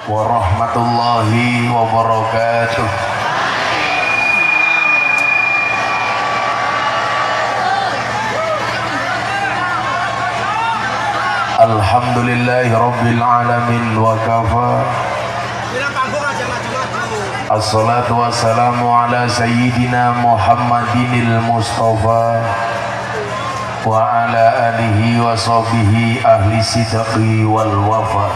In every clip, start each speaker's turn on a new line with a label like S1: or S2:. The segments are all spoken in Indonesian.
S1: warahmatullahi wabarakatuh. Alhamdulillahi rabbil alamin wa kafa. Assalatu wassalamu ala sayyidina Muhammadinil Mustafa wa ala alihi wa sahbihi ahli sidqi wal wafa.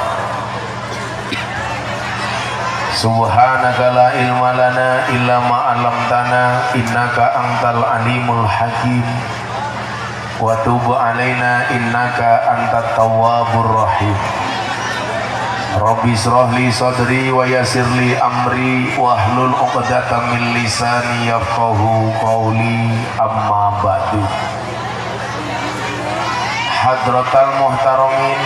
S1: Subhanaka la ilma lana illa ma 'allamtana innaka antal alimul hakim wa tub alaina innaka antat tawwabur rahim. Rabbi shrah li sadri wa yassir li amri wahlul 'uqdatam min lisani yafqahu qawli, amma ba'du. Hadratal muhtaramin,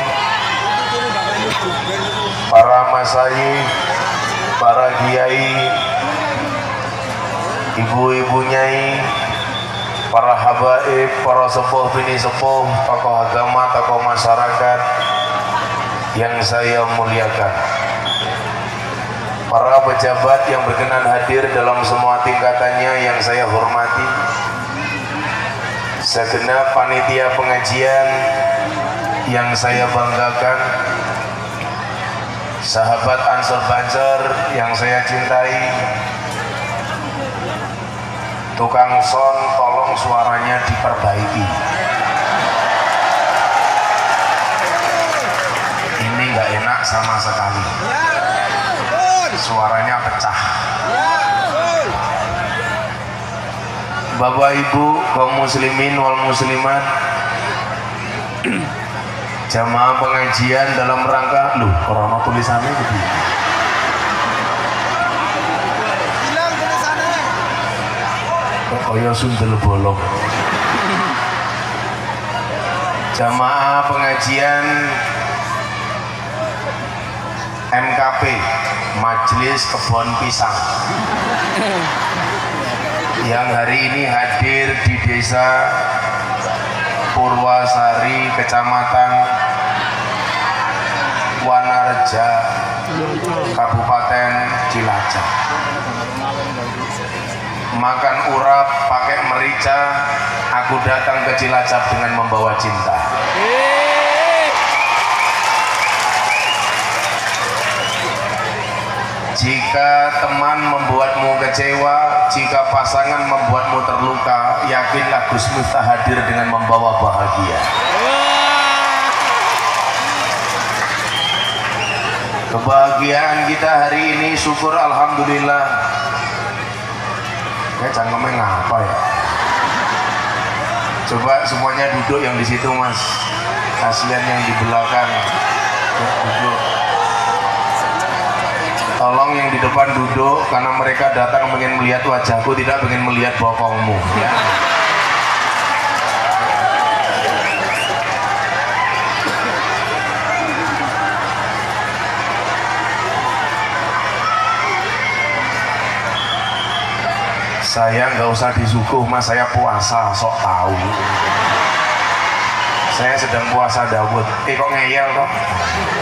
S1: para masyayikh, para kiai, ibu-ibu nyai, para habaib, para sepuh bini sepuh, tokoh agama, tokoh masyarakat yang saya muliakan, para pejabat yang berkenan hadir dalam semua tingkatannya yang saya hormati, segenap panitia pengajian yang saya banggakan, sahabat Ansor Banjar yang saya cintai, tukang son tolong suaranya diperbaiki, ini nggak enak sama sekali, suaranya pecah. Bapak Ibu kaum muslimin wal muslimat, jamaah pengajian dalam rangka korona tulisannya gitu. Kaya sundel bolong. Jamaah pengajian MKP Majelis Kebon Pisang yang hari ini hadir di desa Purwasari, Kecamatan Wanareja, Kabupaten Cilacap. Makan urap pakai merica, aku datang ke Cilacap dengan membawa cinta. Jika teman membuatmu kecewa, jika pasangan membuatmu terluka, yakinlah Gus Miftah hadir dengan membawa bahagia. Kebahagiaan kita hari ini, syukur alhamdulillah. Ya cangkemnya ngapa ya? Coba semuanya duduk yang di situ mas, kasihan yang di belakang. Duduk. Tolong yang di depan duduk karena mereka datang ingin melihat wajahku, tidak ingin melihat bokongmu. Ya. Saya nggak usah disuguh mas, saya puasa sok tahu. Saya sedang puasa Dawud. Kok ngeyel kok?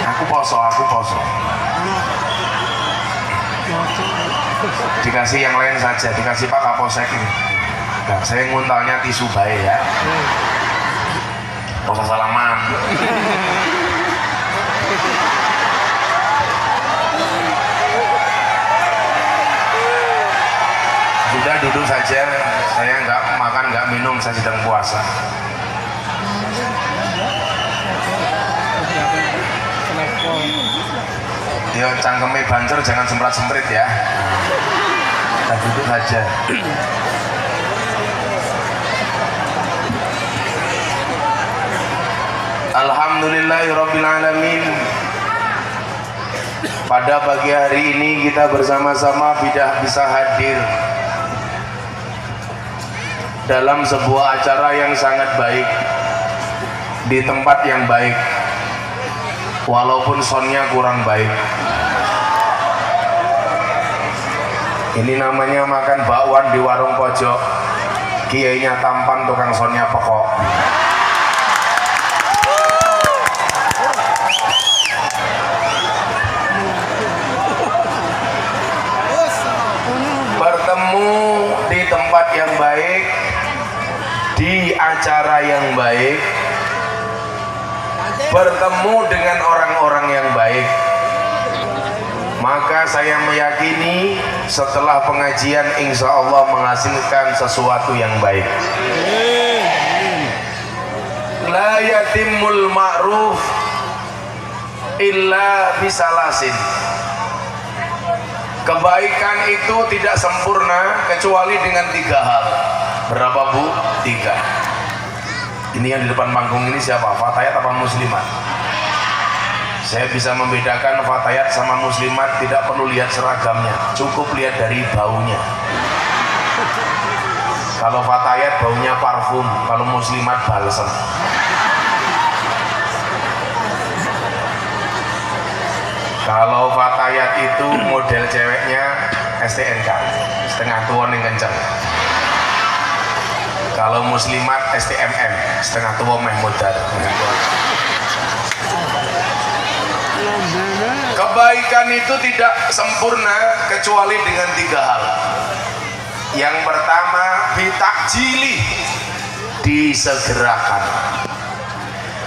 S1: Aku poso. Dikasih yang lain saja, dikasih Pak Kapolsek ini. Nah, saya nguntalnya tisu bae ya. Poso salaman. Sudah duduk saja, saya nggak makan nggak minum, saya sedang puasa. Ya cangkeme bancer jangan semprat-semprit ya. Kita duduk saja. Alhamdulillahirabbil alamin. Pada pagi hari ini kita bersama-sama bisa hadir dalam sebuah acara yang sangat baik di tempat yang baik, walaupun soundnya kurang baik. Ini namanya makan bakwan di warung pojok, kiainya tampan, tukang soundnya pekok. acara yang baik, bertemu dengan orang-orang yang baik, maka saya meyakini setelah pengajian insya Allah menghasilkan sesuatu yang baik. La yatimul ma'ruf illa bisalasin. Kebaikan itu tidak sempurna kecuali dengan 3 hal. Berapa Bu? 3. Ini yang di depan panggung ini siapa? Fatayat apa muslimat? Saya bisa membedakan fatayat sama muslimat tidak perlu lihat seragamnya, cukup lihat dari baunya. Kalau fatayat baunya parfum, kalau muslimat balsem. Kalau fatayat itu model ceweknya STNK, setengah tua yang kenceng. Kalau muslimat STMM, setengah tua meh modal. Kebaikan itu tidak sempurna kecuali dengan 3 hal. Yang pertama, bitakjili, disegerakan.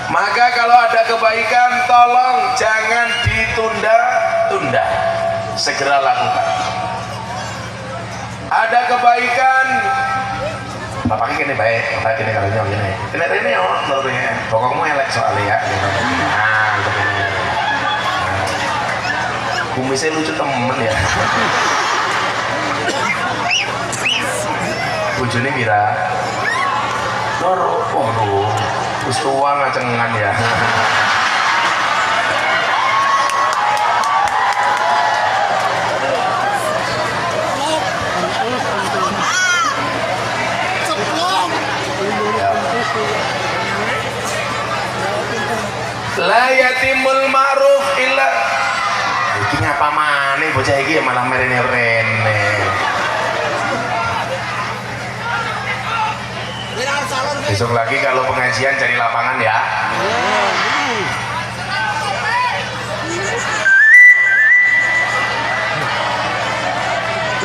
S1: Maka kalau ada kebaikan, tolong jangan ditunda-tunda, segera lakukan. Ada kebaikan, bapak ini baik, bapak ini kalau nyong ini ya, pokoknya elek soalnya ya. Nah, begini. Kumisnya lucu temen ya. Bujuni kira waduh terus tua ngacengan ya. La yatimul ma'ruf illa. Iki ngapa maneh bocah iki malah merene-rene. Besok lagi kalau pengajian cari lapangan ya.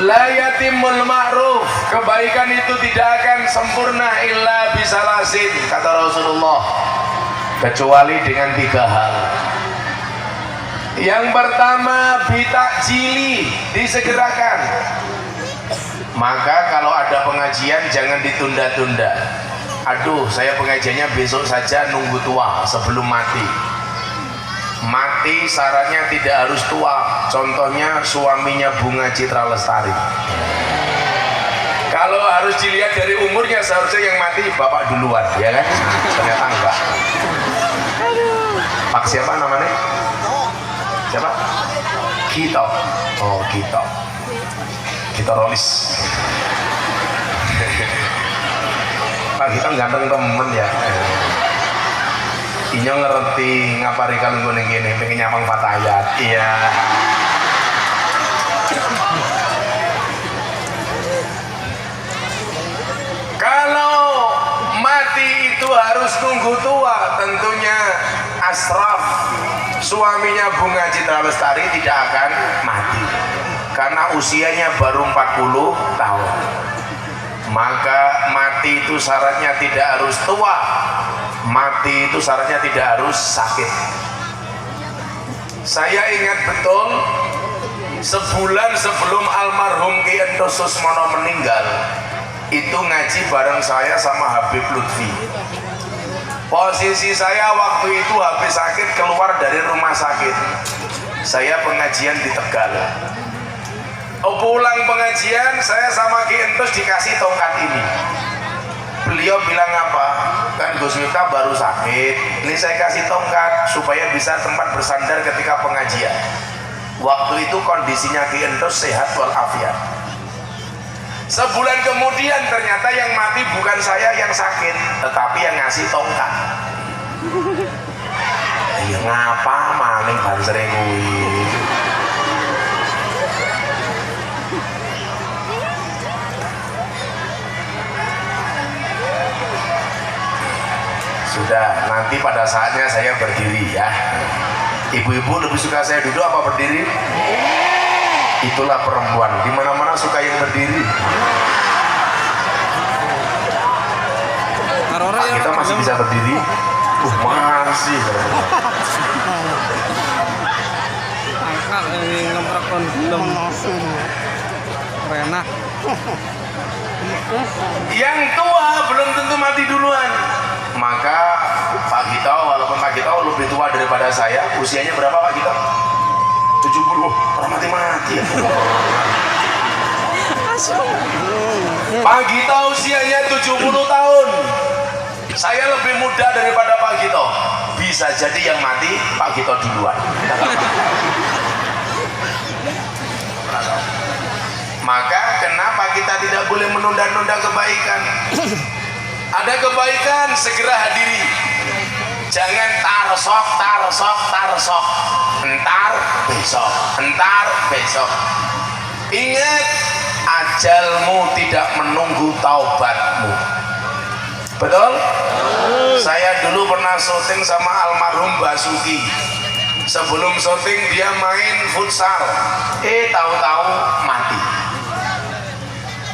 S1: La yatimul ma'ruf, kebaikan itu tidak akan sempurna illa bisalasin, kata Rasulullah, kecuali dengan 3 hal. Yang pertama, bitakjili, disegerakan. Maka kalau ada pengajian jangan ditunda-tunda. Aduh, saya pengajiannya besok saja, nunggu tua sebelum mati. Mati syaratnya tidak harus tua. Contohnya suaminya Bunga Citra Lestari. Kalau harus dilihat dari umurnya, seharusnya yang mati bapak duluan, ya kan? Ternyata enggak. Pak siapa namanya? Siapa? Kito. Oh, Kito. Kito Rolis. Pak Kito ganteng temen ya. Inyo ngerti ngapari kalau gue gini, pengen nyamang fatayat. Iya. Kalau mati itu harus nunggu tua, tentunya Asraf, suaminya Bunga Citra Lestari, tidak akan mati karena usianya baru 40 tahun. Maka mati itu syaratnya tidak harus tua, mati itu syaratnya tidak harus sakit. Saya ingat betul sebulan sebelum almarhum Ki Entos Susmono meninggal, itu ngaji bareng saya sama Habib Lutfi. Posisi saya waktu itu habis sakit keluar dari rumah sakit. Saya pengajian di Tegal. Pulang pengajian, saya sama Ki Entus dikasih tongkat ini. Beliau bilang apa? Kan Gus Miftah baru sakit. Ini saya kasih tongkat supaya bisa tempat bersandar ketika pengajian. Waktu itu kondisinya Ki Entus sehat walafiat. Sebulan kemudian ternyata yang mati bukan saya yang sakit, tetapi yang ngasih tongkat. Ya ngapa maning bansere kuwi. Sudah, nanti pada saatnya saya berdiri ya. Ibu-ibu lebih suka saya duduk apa berdiri? Itulah perempuan, dimana-mana suka yang berdiri. Pak kita masih bisa berdiri. Masih.
S2: Angkat ini ngemprekon belum enak.
S1: Yang tua belum tentu mati duluan. Maka Pak Gito, walaupun Pak Gito lebih tua daripada saya, usianya berapa Pak Gito? 70. Orang mati-mati ya. Pak Gito usianya 70 tahun. Saya lebih muda daripada Pak Gito. Bisa jadi yang mati Pak Gito duluan. Maka kenapa kita tidak boleh menunda-nunda kebaikan? Ada kebaikan segera hadiri. Jangan tarsok. Entar besok. Ingat, ajalmu tidak menunggu taubatmu. Betul? Saya dulu pernah syuting sama almarhum Basuki. Sebelum syuting dia main futsal. Tahu-tahu mati.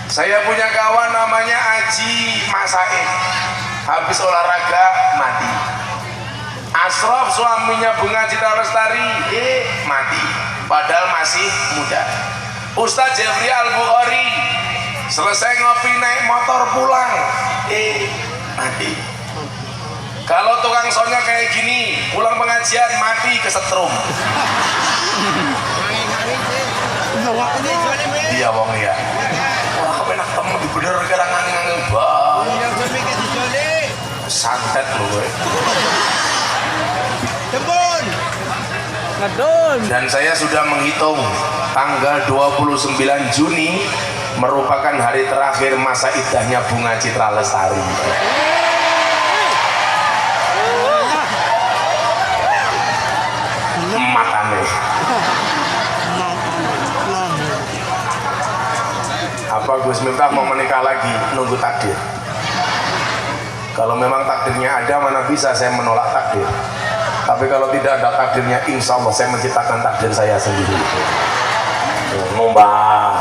S1: Saya punya kawan namanya Aji Masaid. Habis olahraga mati. Asraf suaminya Bunga Citra Lestari mati. Padahal masih muda. Ustadz Jeffrey Al-Bukhari selesai ngopi naik motor pulang mati. Kalau tukang sonya kayak gini pulang pengajian mati kesetrum. Iya wong ya. Wah kepenak temen bener karangan bang. Santet loh gue. Dan saya sudah menghitung tanggal 29 Juni merupakan hari terakhir masa iddahnya Bunga Citra Lestari. Matane. Apa Gus Miftah mau menikah lagi? Nunggu takdir. Kalau memang takdirnya ada, mana bisa saya menolak takdir. Tapi kalau tidak ada takdirnya, insya Allah saya menciptakan takdir saya sendiri. Ngombang.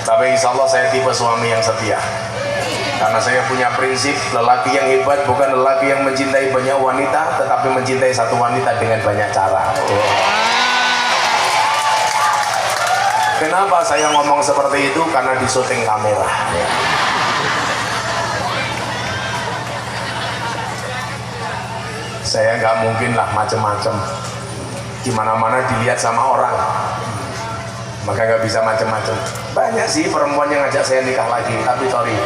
S1: Tapi insya Allah saya tipe suami yang setia. Karena saya punya prinsip, lelaki yang hebat bukan lelaki yang mencintai banyak wanita, tetapi mencintai satu wanita dengan banyak cara. Kenapa saya ngomong seperti itu? Karena di syuting kamera. Saya nggak mungkin lah macem-macem. Gimana-mana dilihat sama orang, maka nggak bisa macem-macem. Banyak sih perempuan yang ngajak saya nikah lagi, tapi sorry,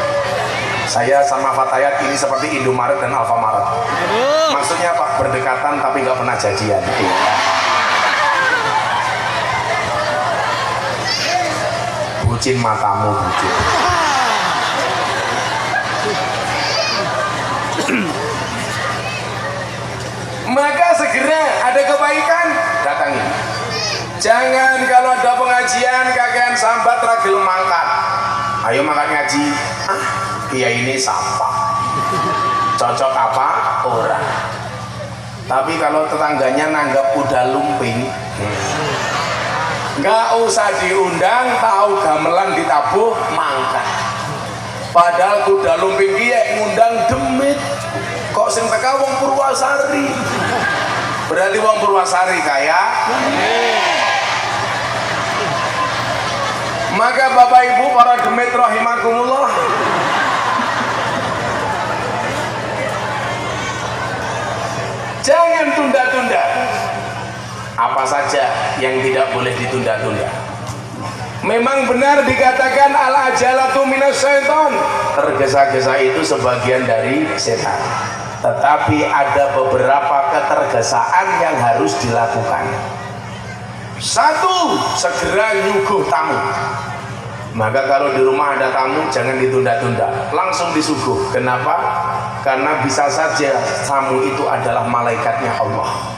S1: saya sama Fatayat ini seperti Indomaret dan Alfamaret. Maksudnya apa? Berdekatan tapi nggak pernah jadian. Bucin matamu, bucin. Maka segera ada kebaikan datangi. Jangan kalau ada pengajian kakean sambat ragil mangkat. Ayo makan ngaji. Iya ini sampah. Cocok apa? Orang. Tapi kalau tetangganya nanggap kuda lumping, nggak usah diundang, tahu gamelan ditabuh mangkat. Padahal kuda lumping dia ngundang demit. Kok sing teka wong Purwasari? Berarti wong Purwasari kaya. Maka Bapak Ibu para demit rahimakumullah, jangan tunda-tunda. Apa saja yang tidak boleh ditunda-tunda. Memang benar dikatakan al-ajalatu minas syaiton, tergesa-gesa itu sebagian dari setan. Tetapi ada beberapa ketergesaan yang harus dilakukan. Satu, segera nyuguh tamu. Maka kalau di rumah ada tamu jangan ditunda-tunda, langsung disuguh. Kenapa? Karena bisa saja tamu itu adalah malaikatnya Allah.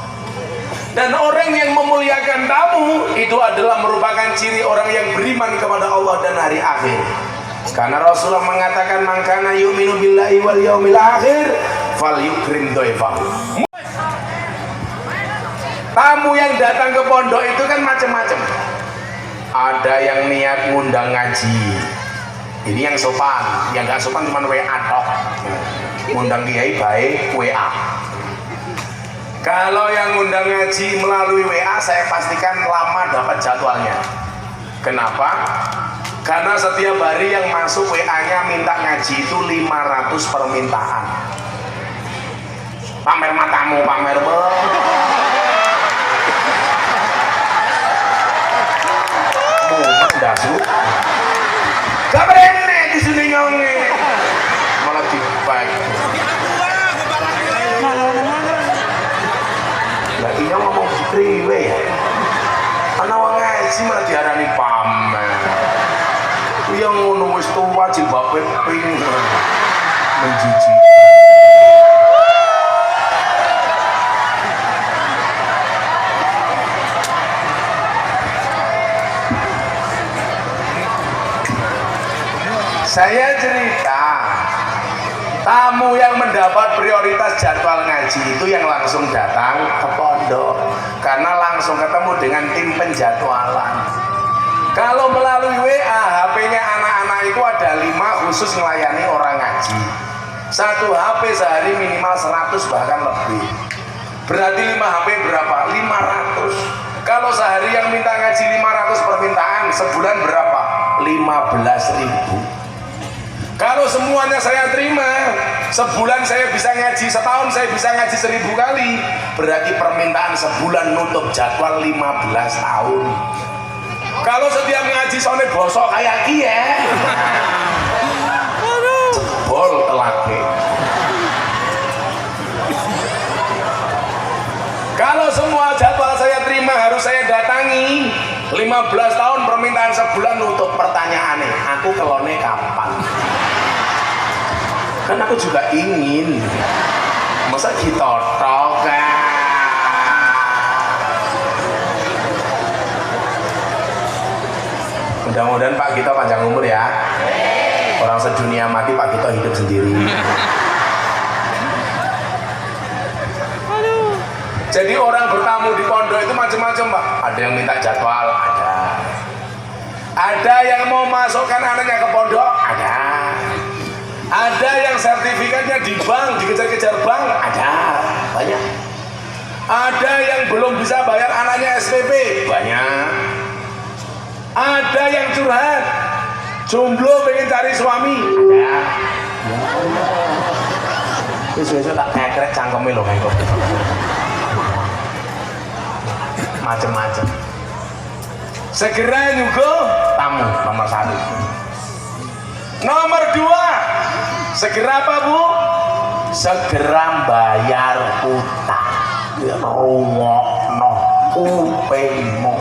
S1: Dan orang yang memuliakan tamu itu adalah merupakan ciri orang yang beriman kepada Allah dan hari akhir. Karena Rasulullah mengatakan man kana yu'minu billahi wal yaumil akhir falyukrim dhaifahu. Tamu yang datang ke pondok itu kan macam-macam. Ada yang niat ngundang ngaji, Ini yang sopan, yang nggak sopan cuma WA tok. Ngundang kiai baik WA. Kalau yang ngundang ngaji melalui WA, saya pastikan lama dapat jadwalnya. Kenapa? Karena setiap hari yang masuk WA-nya minta ngaji itu 500 permintaan. Pamer matamu, pamer mumet dasu. Gak berene di sini nyonge. Malah dibag. Lah iya ngomong priwe ya. Ana wong ngaji malah diarani pamer. Yang ngono wis tuwa jilbabe pink. Menjiji. Saya cerita, tamu yang mendapat prioritas jadwal ngaji itu yang langsung datang ke pondok karena langsung ketemu dengan tim penjadwalan. Kalau melalui WA, HP-nya anak-anak itu ada 5 khusus melayani orang ngaji. Satu HP sehari minimal 100 bahkan lebih. Berarti 5 HP berapa? 500. Kalau sehari yang minta ngaji 500 permintaan, sebulan berapa? 15.000. Kalau semuanya saya terima, sebulan saya bisa ngaji, setahun saya bisa ngaji 1000 kali. Berarti permintaan sebulan nutup jadwal 15 tahun. Kalau setiap ngaji soalnya bosok kayak kie, jebol telake. Kalau semua jadwal saya terima harus saya datangi, 15 tahun permintaan sebulan nutup. Pertanyaannya, aku kelone kapan? Kan aku juga ingin, masa ditotok kan? Mudah-mudahan Pak Gito panjang umur ya. Orang sedunia mati, Pak Gito hidup sendiri. Jadi orang bertamu di pondok itu macam-macam Pak. Ada yang minta jadwal, ada. Ada yang mau masukkan anaknya ke pondok, ada. Ada yang sertifikatnya di bank, dikejar-kejar bank, ada, banyak. Ada yang belum bisa bayar anaknya SPP, banyak. Ada yang curhat, jomblo pengen cari suami, ada. Besok-besok tak kekrek cangkemnya loh kayak macem-macem. Segera juga tamu nomor 1. Nomor 2, segera apa Bu? Segera bayar utang. Ya rungokno kupingmu.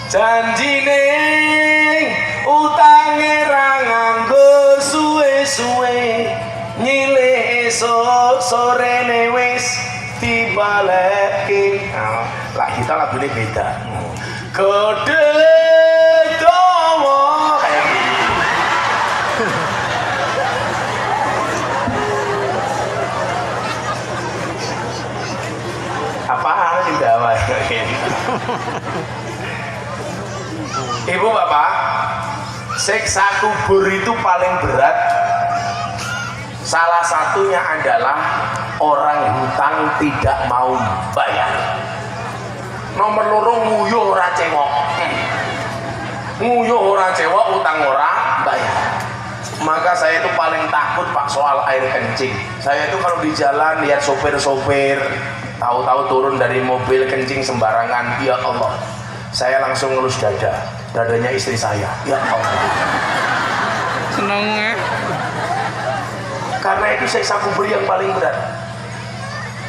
S1: Janjine utange ra nganggo suwe-suwe, nyilih esuk sorene wis dibalekke. Lah kita lagune beda. Gede dawa kayak gitu. Apaan sih dawa kayak gitu? Ibu bapak, siksa kubur itu paling berat. Salah satunya adalah orang hutang tidak mau bayar. Nomor loro nguyuh ora cewek. Nguyuh ora cewek, utang ora bayar. Maka saya itu paling takut Pak soal air kencing. Saya itu kalau di jalan lihat sopir-sopir tahu-tahu turun dari mobil kencing sembarangan, ya Allah, saya langsung ngelus dadanya istri saya, ya Allah.
S2: Seneng.
S1: Karena itu siksa kubur yang paling berat.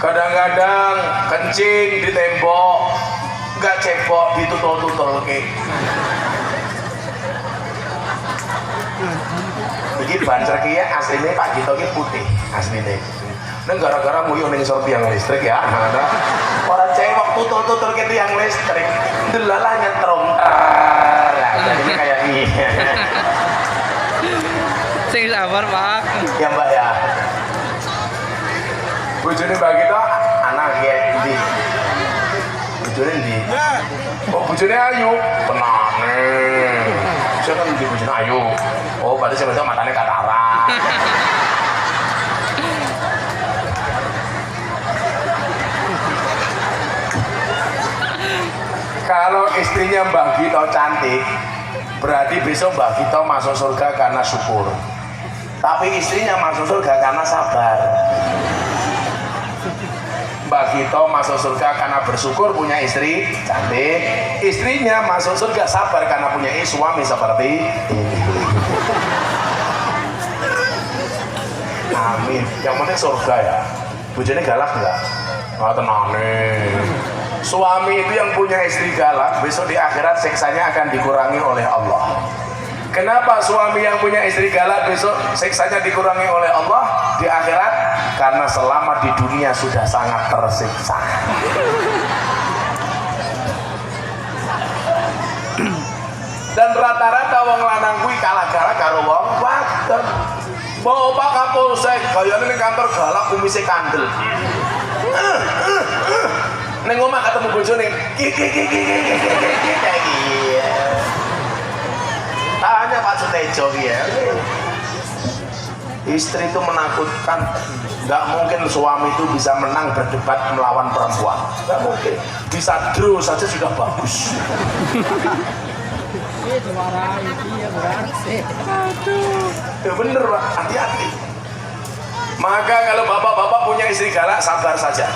S1: Kadang-kadang kencing di tembok, nggak cebok ditutul-tutul ke. Begini bancer kia aslinya Pak Gito ki putih aslinya. Nah gara-gara muyuh ning sor tiang listrik ya. Orang cewek tutul-tutul ke tiang listrik, delalah nyetrum. Jadi kayak ini.
S2: Sing sabar Pak.
S1: Ya Mbak ya. Bojone Mbak Gito anak ya di bojone ndi? Oh bojone ayu. Tenane. Saya kan di bojone ayu. Oh berarti saya betul matanya katarak. Kalau istrinya Mbah Gito cantik, berarti besok Mbah Gito masuk surga karena syukur. Tapi istrinya masuk surga karena sabar. Mbah Gito masuk surga karena bersyukur punya istri cantik. Istrinya masuk surga sabar karena punya suami seperti ini. Amin. Yang penting surga ya. Bojone galak enggak? Oh tenane. Suami itu yang punya istri galak, besok di akhirat siksanya akan dikurangi oleh Allah. Kenapa suami yang punya istri galak besok siksanya dikurangi oleh Allah di akhirat? Karena selama di dunia sudah sangat tersiksa. Dan rata-rata wong lanang kuwi kalah galak karo wong wadon. Bawa Pak Kapolsek gayane ning kantor galak kumise kandel. Neng omah ketemu bojone tanya Pak Sutejo ya. Istri itu menakutkan. Nggak mungkin suami itu bisa menang berdebat melawan perempuan, nggak mungkin. Bisa draw saja sudah bagus. Ya bener Pak, hati-hati. Maka kalau bapak-bapak punya istri galak, sabar saja.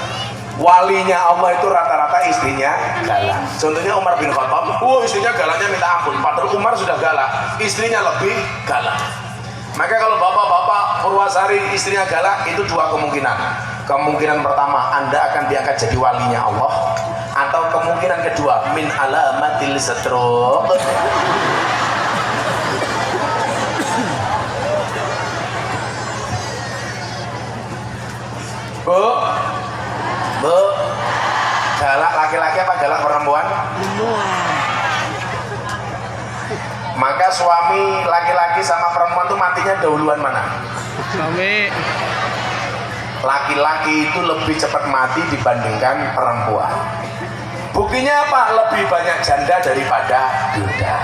S1: Walinya Allah itu rata-rata istrinya galak. Contohnya Umar bin Khattab, istrinya galaknya minta ampun. Padahal Umar sudah galak, istrinya lebih galak. Maka kalau bapak-bapak Purwasari istrinya galak, itu dua kemungkinan. Kemungkinan pertama, Anda akan diangkat jadi walinya Allah. Atau kemungkinan kedua, min alamatil stroke. Bu, galak laki-laki apa galak perempuan? Maka suami laki-laki sama perempuan tuh matinya dahuluan mana?
S2: Suami.
S1: Laki-laki itu lebih cepat mati dibandingkan perempuan. Buktinya apa? Lebih banyak janda daripada duda.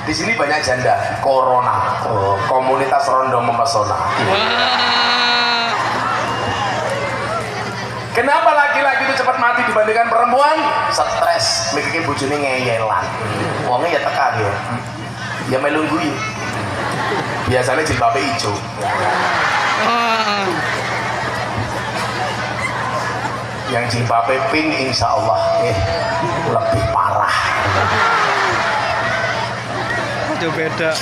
S1: Di sini banyak janda. Corona, komunitas rondo mempesona. Kenapa laki-laki itu cepat mati dibandingkan perempuan? Stres, mikirnya bojone ngeyelan. Wongnya ya tekan ya. Ya melu guyu. Biasanya jilbabe ijo. Yang jilbabe pink insya Allah lebih parah.
S2: Itu beda.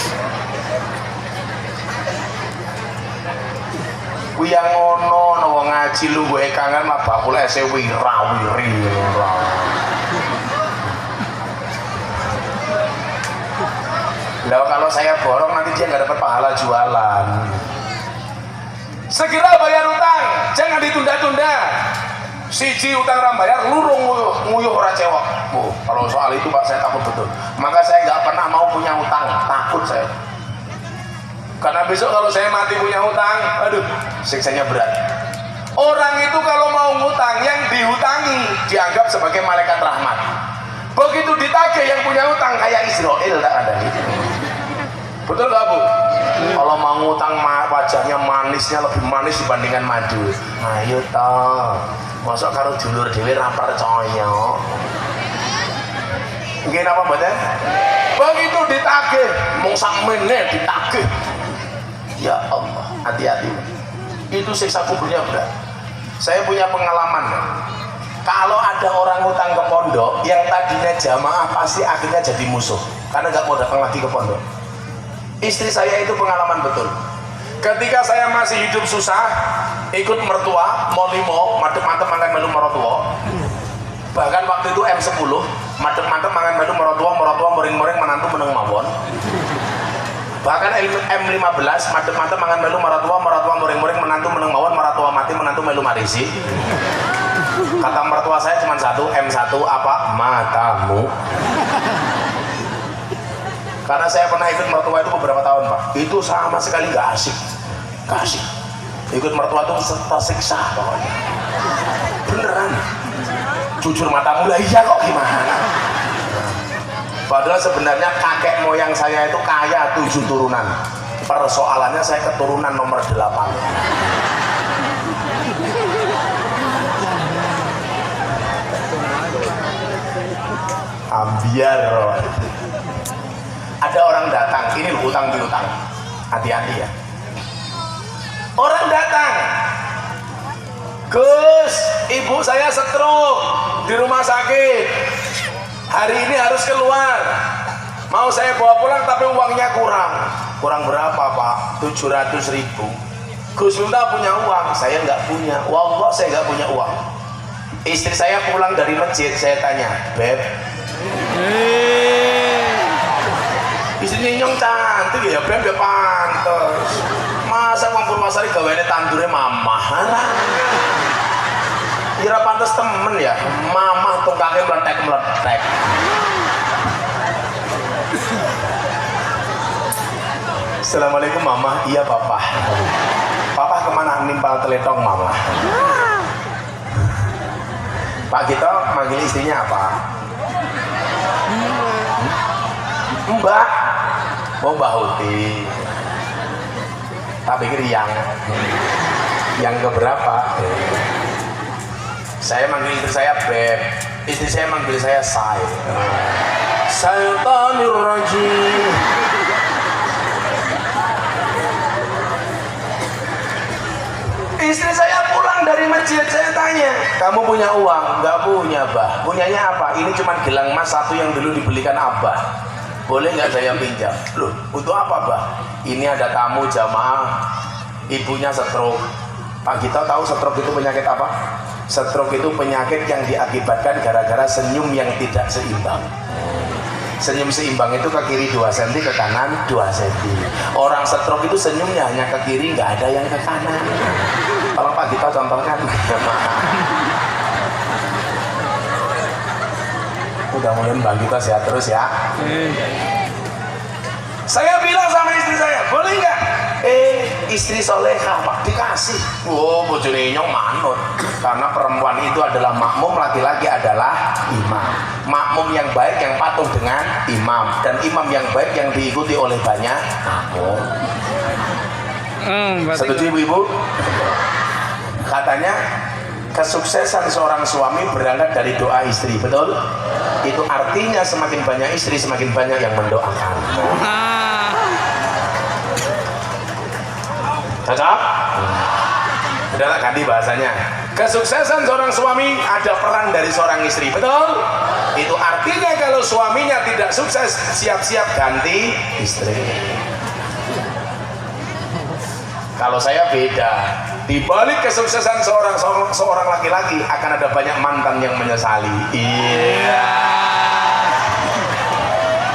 S1: Yang ngono wong ngaji lu gue kangen mah bakul ese wira-wiri. Lah kalau saya borong nanti dia nggak dapat pahala jualan. Segera bayar utang, jangan ditunda-tunda. Siji utang rambayar, lurung nguyuh ora cewek. Kalau soal itu Pak saya takut betul. Maka saya nggak pernah mau punya utang, takut saya. Karena besok kalau saya mati punya hutang, aduh, siksanya berat. Orang itu kalau mau ngutang, yang dihutangi dianggap sebagai malaikat rahmat. Begitu ditagih yang punya hutang kayak Israel, tak ada. Betul gak Bu? Kalau mau ngutang wajahnya manisnya lebih manis dibandingkan madu. Ayo toh, masuk karo dulur dhewe ra percaya. Nggih napa mboten? Begitu ditagih, mung sakmene ditagih. Ya Allah, hati-hati. Itu siksa kuburnya berat. Saya punya pengalaman. Kalau ada orang ngutang ke pondok, yang tadinya jamaah pasti akhirnya jadi musuh, karena nggak mau datang lagi ke pondok. Istri saya itu pengalaman betul. Ketika saya masih hidup susah, ikut mertua, mau limo, madep-madep mangan melu mertua. Bahkan waktu itu M10, madep-madep mangan melu mertua moring-moring menantu meneng mawon. Bahkan M15 madep-madep mangan melu maratua muring-muring menantu meneng mawon, maratua mati menantu melu marisi. Kata mertua saya cuma satu, M1 apa? Matamu. Karena saya pernah ikut mertua itu beberapa tahun Pak, itu sama sekali gak asik. ikut mertua tuh tersiksa pokoknya. Beneran. Jujur matamu lah iya kok gimana. Padahal sebenarnya kakek moyang saya itu kaya 7 turunan. Persoalannya saya keturunan nomor 8. Ambiar. Ada orang datang, ini utang piutang. Hati-hati ya. Orang datang, Gus, ibu saya stroke di rumah sakit. Hari ini harus keluar. Mau saya bawa pulang tapi uangnya kurang. Kurang berapa Pak? 700.000. Gus Miftah punya uang, saya nggak punya. Wallah saya nggak punya uang. Istri saya pulang dari masjid, saya tanya, Beb, istrinya nyong cantik ya, Beb ya pantes. Masa uang Purwasari gawainnya tandurnya mamah lah. Kira pantes temen ya, mamah tukangnya meletek-meletek. Assalamualaikum mama. Iya papa. Papa kemana? Nimpal teletong mama. Pak Gito manggil istrinya apa? Mbak. Oh Mbak Huti. Tak pikir yang keberapa? Saya manggil istri saya Beb, istri saya manggil saya Say. Syaitanir rajim. Istri saya pulang dari masjid, saya tanya, kamu punya uang? Nggak punya, Bah. Punyanya apa? Ini cuma gelang emas satu yang dulu dibelikan Abah. Boleh nggak saya pinjam? Loh, untuk apa, Bah? Ini ada tamu jamaah, ibunya stroke. Pak Gito tahu stroke itu penyakit apa? Stroke itu penyakit yang diakibatkan gara-gara senyum yang tidak seimbang. Senyum seimbang itu ke kiri 2 cm, ke kanan 2 cm. Orang stroke itu senyumnya hanya ke kiri, nggak ada yang ke kanan. Kalau Pak Gito contohkan. Mudah-mudahan Bang Gito sehat terus ya. Saya bilang sama istri saya, boleh nggak? Istri soleha Pak, dikasih. Oh, bojone nyong manut. Karena perempuan itu adalah makmum, laki-laki adalah imam. Makmum yang baik yang patuh dengan imam, dan imam yang baik yang diikuti oleh banyak makmum. Setuju ibu-ibu? Katanya kesuksesan seorang suami berangkat dari doa istri, betul? Itu artinya semakin banyak istri, semakin banyak yang mendoakan. Cocok? Udahlah ganti bahasanya. Kesuksesan seorang suami ada peran dari seorang istri, betul? Itu artinya kalau suaminya tidak sukses, siap-siap ganti istri. Kalau saya beda. Di balik kesuksesan seorang laki-laki akan ada banyak mantan yang menyesali. Iya.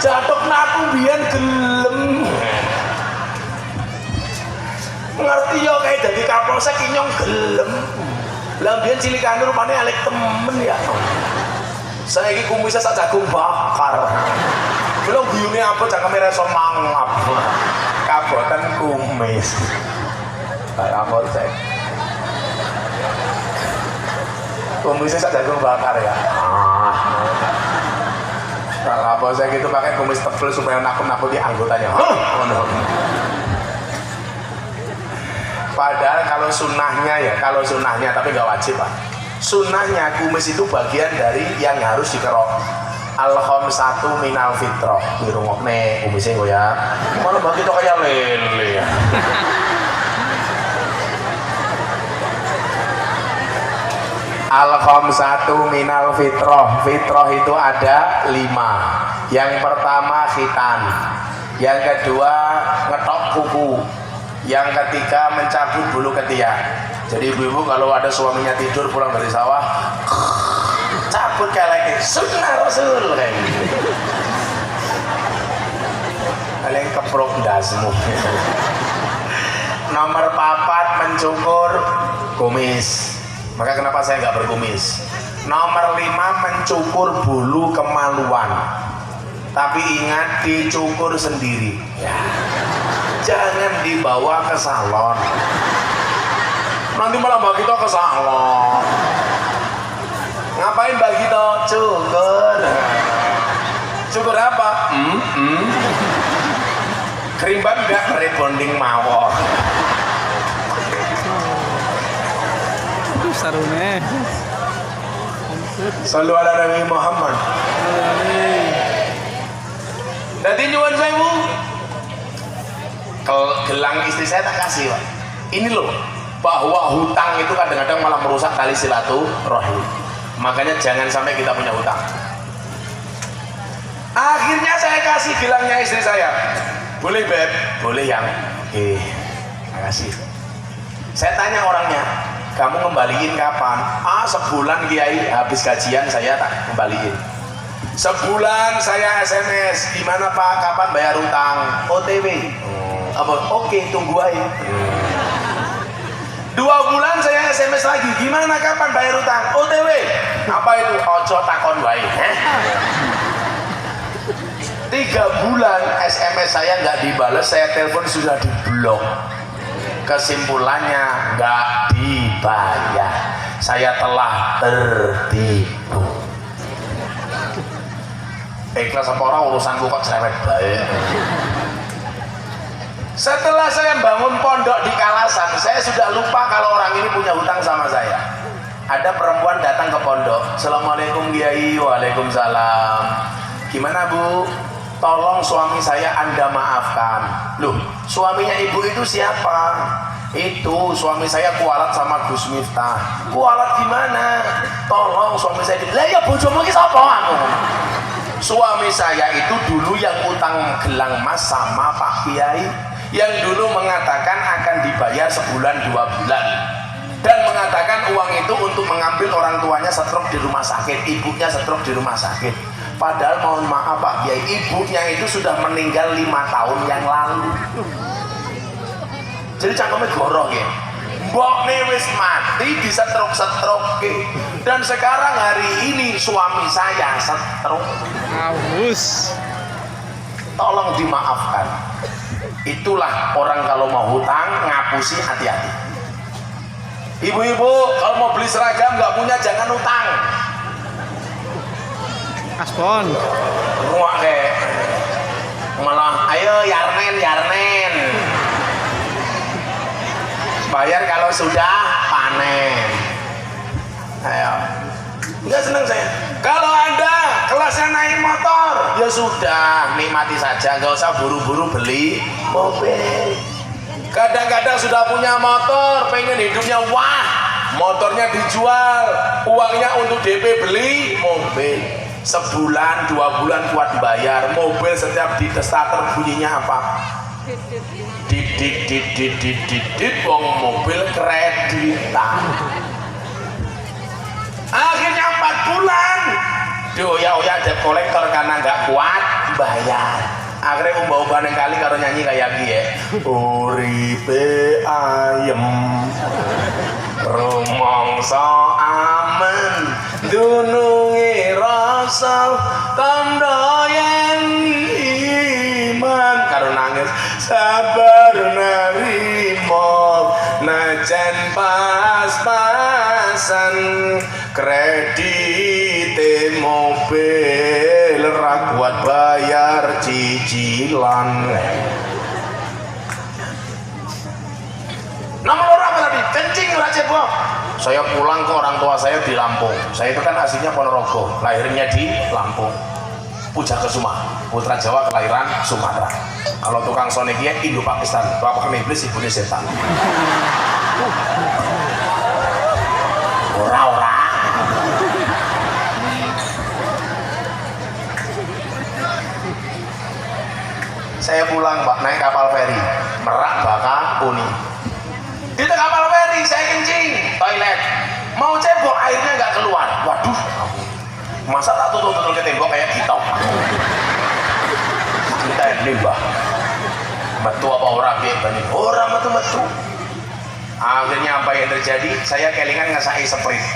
S1: Jatuh naku biyen gelem. Ngerti ya kayak jadi kapolsek inyong gelem. Lah biyen cilikane rupane alek temen ya. Saiki kumisnya sak jagung bakar. Belum guyune apa cangkeme reso mangap. Kabotan kumis. Kapolsek. Kumisnya sak jagung bakar ya. Kapolsek itu pakai kumis tebel supaya nakut-nakuti anggotanya. Padahal kalau sunnahnya tapi nggak wajib Pak. Sunnahnya kumis itu bagian dari yang harus dikerok. Al-khamsatu minal fitrah. Dirungokne kumisnya gue ya. Mana bagi itu kayak lele ya. Al-khamsatu minal fitrah. Fitrah itu ada 5. Yang pertama khitan. Yang kedua ngetok kuku. Yang ketiga mencabut bulu ketiak. Jadi ibu-ibu kalau ada suaminya tidur pulang dari sawah, cabut kayak sunnah Rasul kayak gitu. Kalian keprok dasmu. Nomor 4 mencukur kumis. Maka kenapa saya nggak berkumis? Nomor 5 mencukur bulu kemaluan. Tapi ingat dicukur sendiri. Ya. Jangan dibawa ke salon. Nanti malah Mbak Gito kesalah. Ngapain Mbak Gito? Cukur. Cukur apa? Kerimban enggak, rebonding mawon.
S2: Sarune.
S1: Sallu ala Nabi Muhammad. Jadi nyuwun sewu. Gelang istri saya tak kasih, Pak. Ini loh, bahwa hutang itu kadang-kadang malah merusak tali silaturahim. Makanya jangan sampai kita punya hutang. Akhirnya saya kasih gelangnya istri saya. Boleh Beb? Boleh yang makasih. Saya tanya orangnya, kamu kembaliin kapan? Sebulan Kiai, habis gajian saya tak kembaliin. Sebulan saya SMS, gimana Pak, kapan bayar hutang? OTW. Oke, tunggu aja. 2 bulan saya SMS lagi, gimana kapan bayar hutang? OTW. Apa itu? Ojo takon wae. 3 bulan SMS saya nggak dibalas, saya telepon sudah diblok. Kesimpulannya nggak dibayar. Saya telah tertipu. Ikhlas apa orang urusanku kok cerewet baik. Setelah saya bangun pondok di Kalasan, saya sudah lupa kalau orang ini punya hutang sama saya. Ada perempuan datang ke pondok. Assalamualaikum Kiai. Waalaikumsalam. Gimana Bu? Tolong suami saya Anda maafkan. Loh, suaminya ibu itu siapa? Itu suami saya kualat sama Gus Miftah. Kualat gimana? Tolong suami saya. Lah ya bojomu iki sapa aku? Suami saya itu dulu yang utang gelang emas sama Pak Kiai, yang dulu mengatakan akan dibayar sebulan 2 bulan, dan mengatakan uang itu untuk mengambil orang tuanya stroke di rumah sakit, ibunya stroke di rumah sakit. Padahal mohon maaf Pak Kiai, ibunya itu sudah meninggal 5 tahun yang lalu. Jadi cangkemnya gorong ya. Mbok wis mati di stroke, dan sekarang hari ini suami saya stroke.
S2: Aus.
S1: Tolong dimaafkan. Itulah orang kalau mau hutang ngapusi, hati-hati. Ibu-ibu kalau mau beli seragam nggak punya jangan hutang.
S2: Aspon.
S1: Ruak kayak malah ayo yarnen. Bayar kalau sudah panen. Ayo. Enggak senang saya. Kalau Anda kelasnya naik motor, ya sudah, nikmati saja, nggak usah buru-buru beli mobil. Kadang-kadang sudah punya motor, pengen hidupnya wah, motornya dijual, uangnya untuk DP beli mobil. Sebulan, 2 bulan kuat bayar. Mobil setiap di starter bunyinya apa? Dit, wong mobil kreditan. Akhirnya 4 bulan dioyak-oyak debt kolektor karena nggak kuat bayar. Akhirnya ubah-ubah neng kali karo nyanyi kayak gini. Uripe ayem rumangsa amen dununge rasa tandha yen iman karo nangis sabar narimo najan pas-pasan kredit mobil ra kuat bayar cicilan. Nomor orang apa tadi? Kencing ora cebok. Saya pulang ke orang tua saya di Lampung. Saya itu kan aslinya Ponorogo, lahirnya di Lampung. Pujakesuma, putra Jawa kelahiran Sumatera. Kalau tukang sonekia Indo Pakistan, bapak iblis ibunya setan. Ora. Saya pulang Pak, naik kapal feri Merak Bakahuni. Di kapal feri saya kencing toilet, mau cebok airnya nggak keluar. Waduh, masa tak tutup ke tembok kayak kita? Kita ini mbah metu apa orang kayak bani orang metu. Akhirnya apa yang terjadi? Saya kelingan ngasai sprint.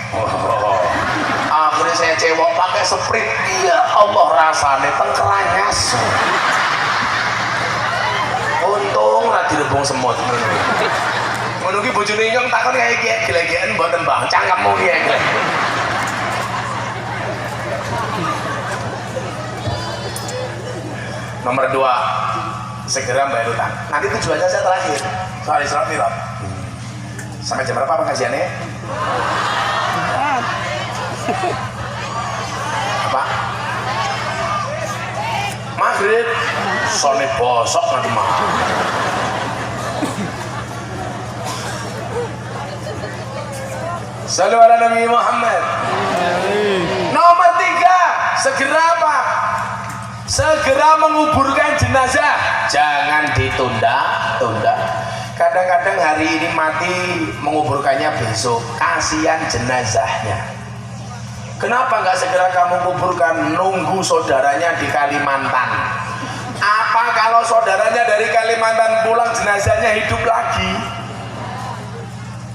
S1: Akhirnya saya cebok pakai sprint. Ya Allah, rasanya tengkeranyas. Untung ra direbung semut. Ngono ki bojone nyong takon kae iki gele-gelen mboten Bang. Cangkemmu ki gele. Nomor 2, segera bayar utang. Nanti tujuannya saya terakhir. Soal Isra Mi'raj. Sampai jam berapa pengajiannya? Apa? Maghrib. Sone bosok nanti mah. Sallu ala Nabi Muhammad. Nomor 3, segera apa? Segera menguburkan jenazah. Jangan ditunda-tunda. Kadang-kadang hari ini mati, menguburkannya besok. Kasihan jenazahnya. Kenapa nggak segera kamu kuburkan? Nunggu saudaranya di Kalimantan. Apa kalau saudaranya dari Kalimantan pulang, jenazahnya hidup lagi?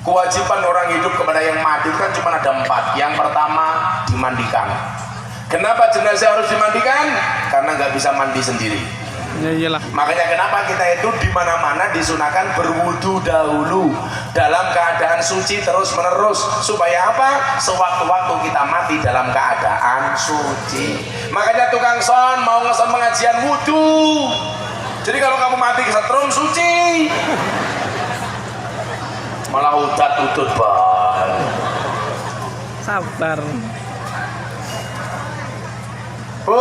S1: Kewajiban orang hidup kepada yang mati kan cuma ada 4. Yang pertama, dimandikan. Kenapa jenazah harus dimandikan? Karena nggak bisa mandi sendiri.
S2: Ya iyalah.
S1: Makanya kenapa kita itu di mana-mana disunahkan berwudu dahulu dalam keadaan suci terus menerus, supaya apa? Sewaktu-waktu kita mati dalam keadaan suci. Makanya tukang son mau ngeson pengajian wudu. Jadi kalau kamu mati kesetrum suci. Malah udat-udut bang.
S2: Sabar.
S1: Bu,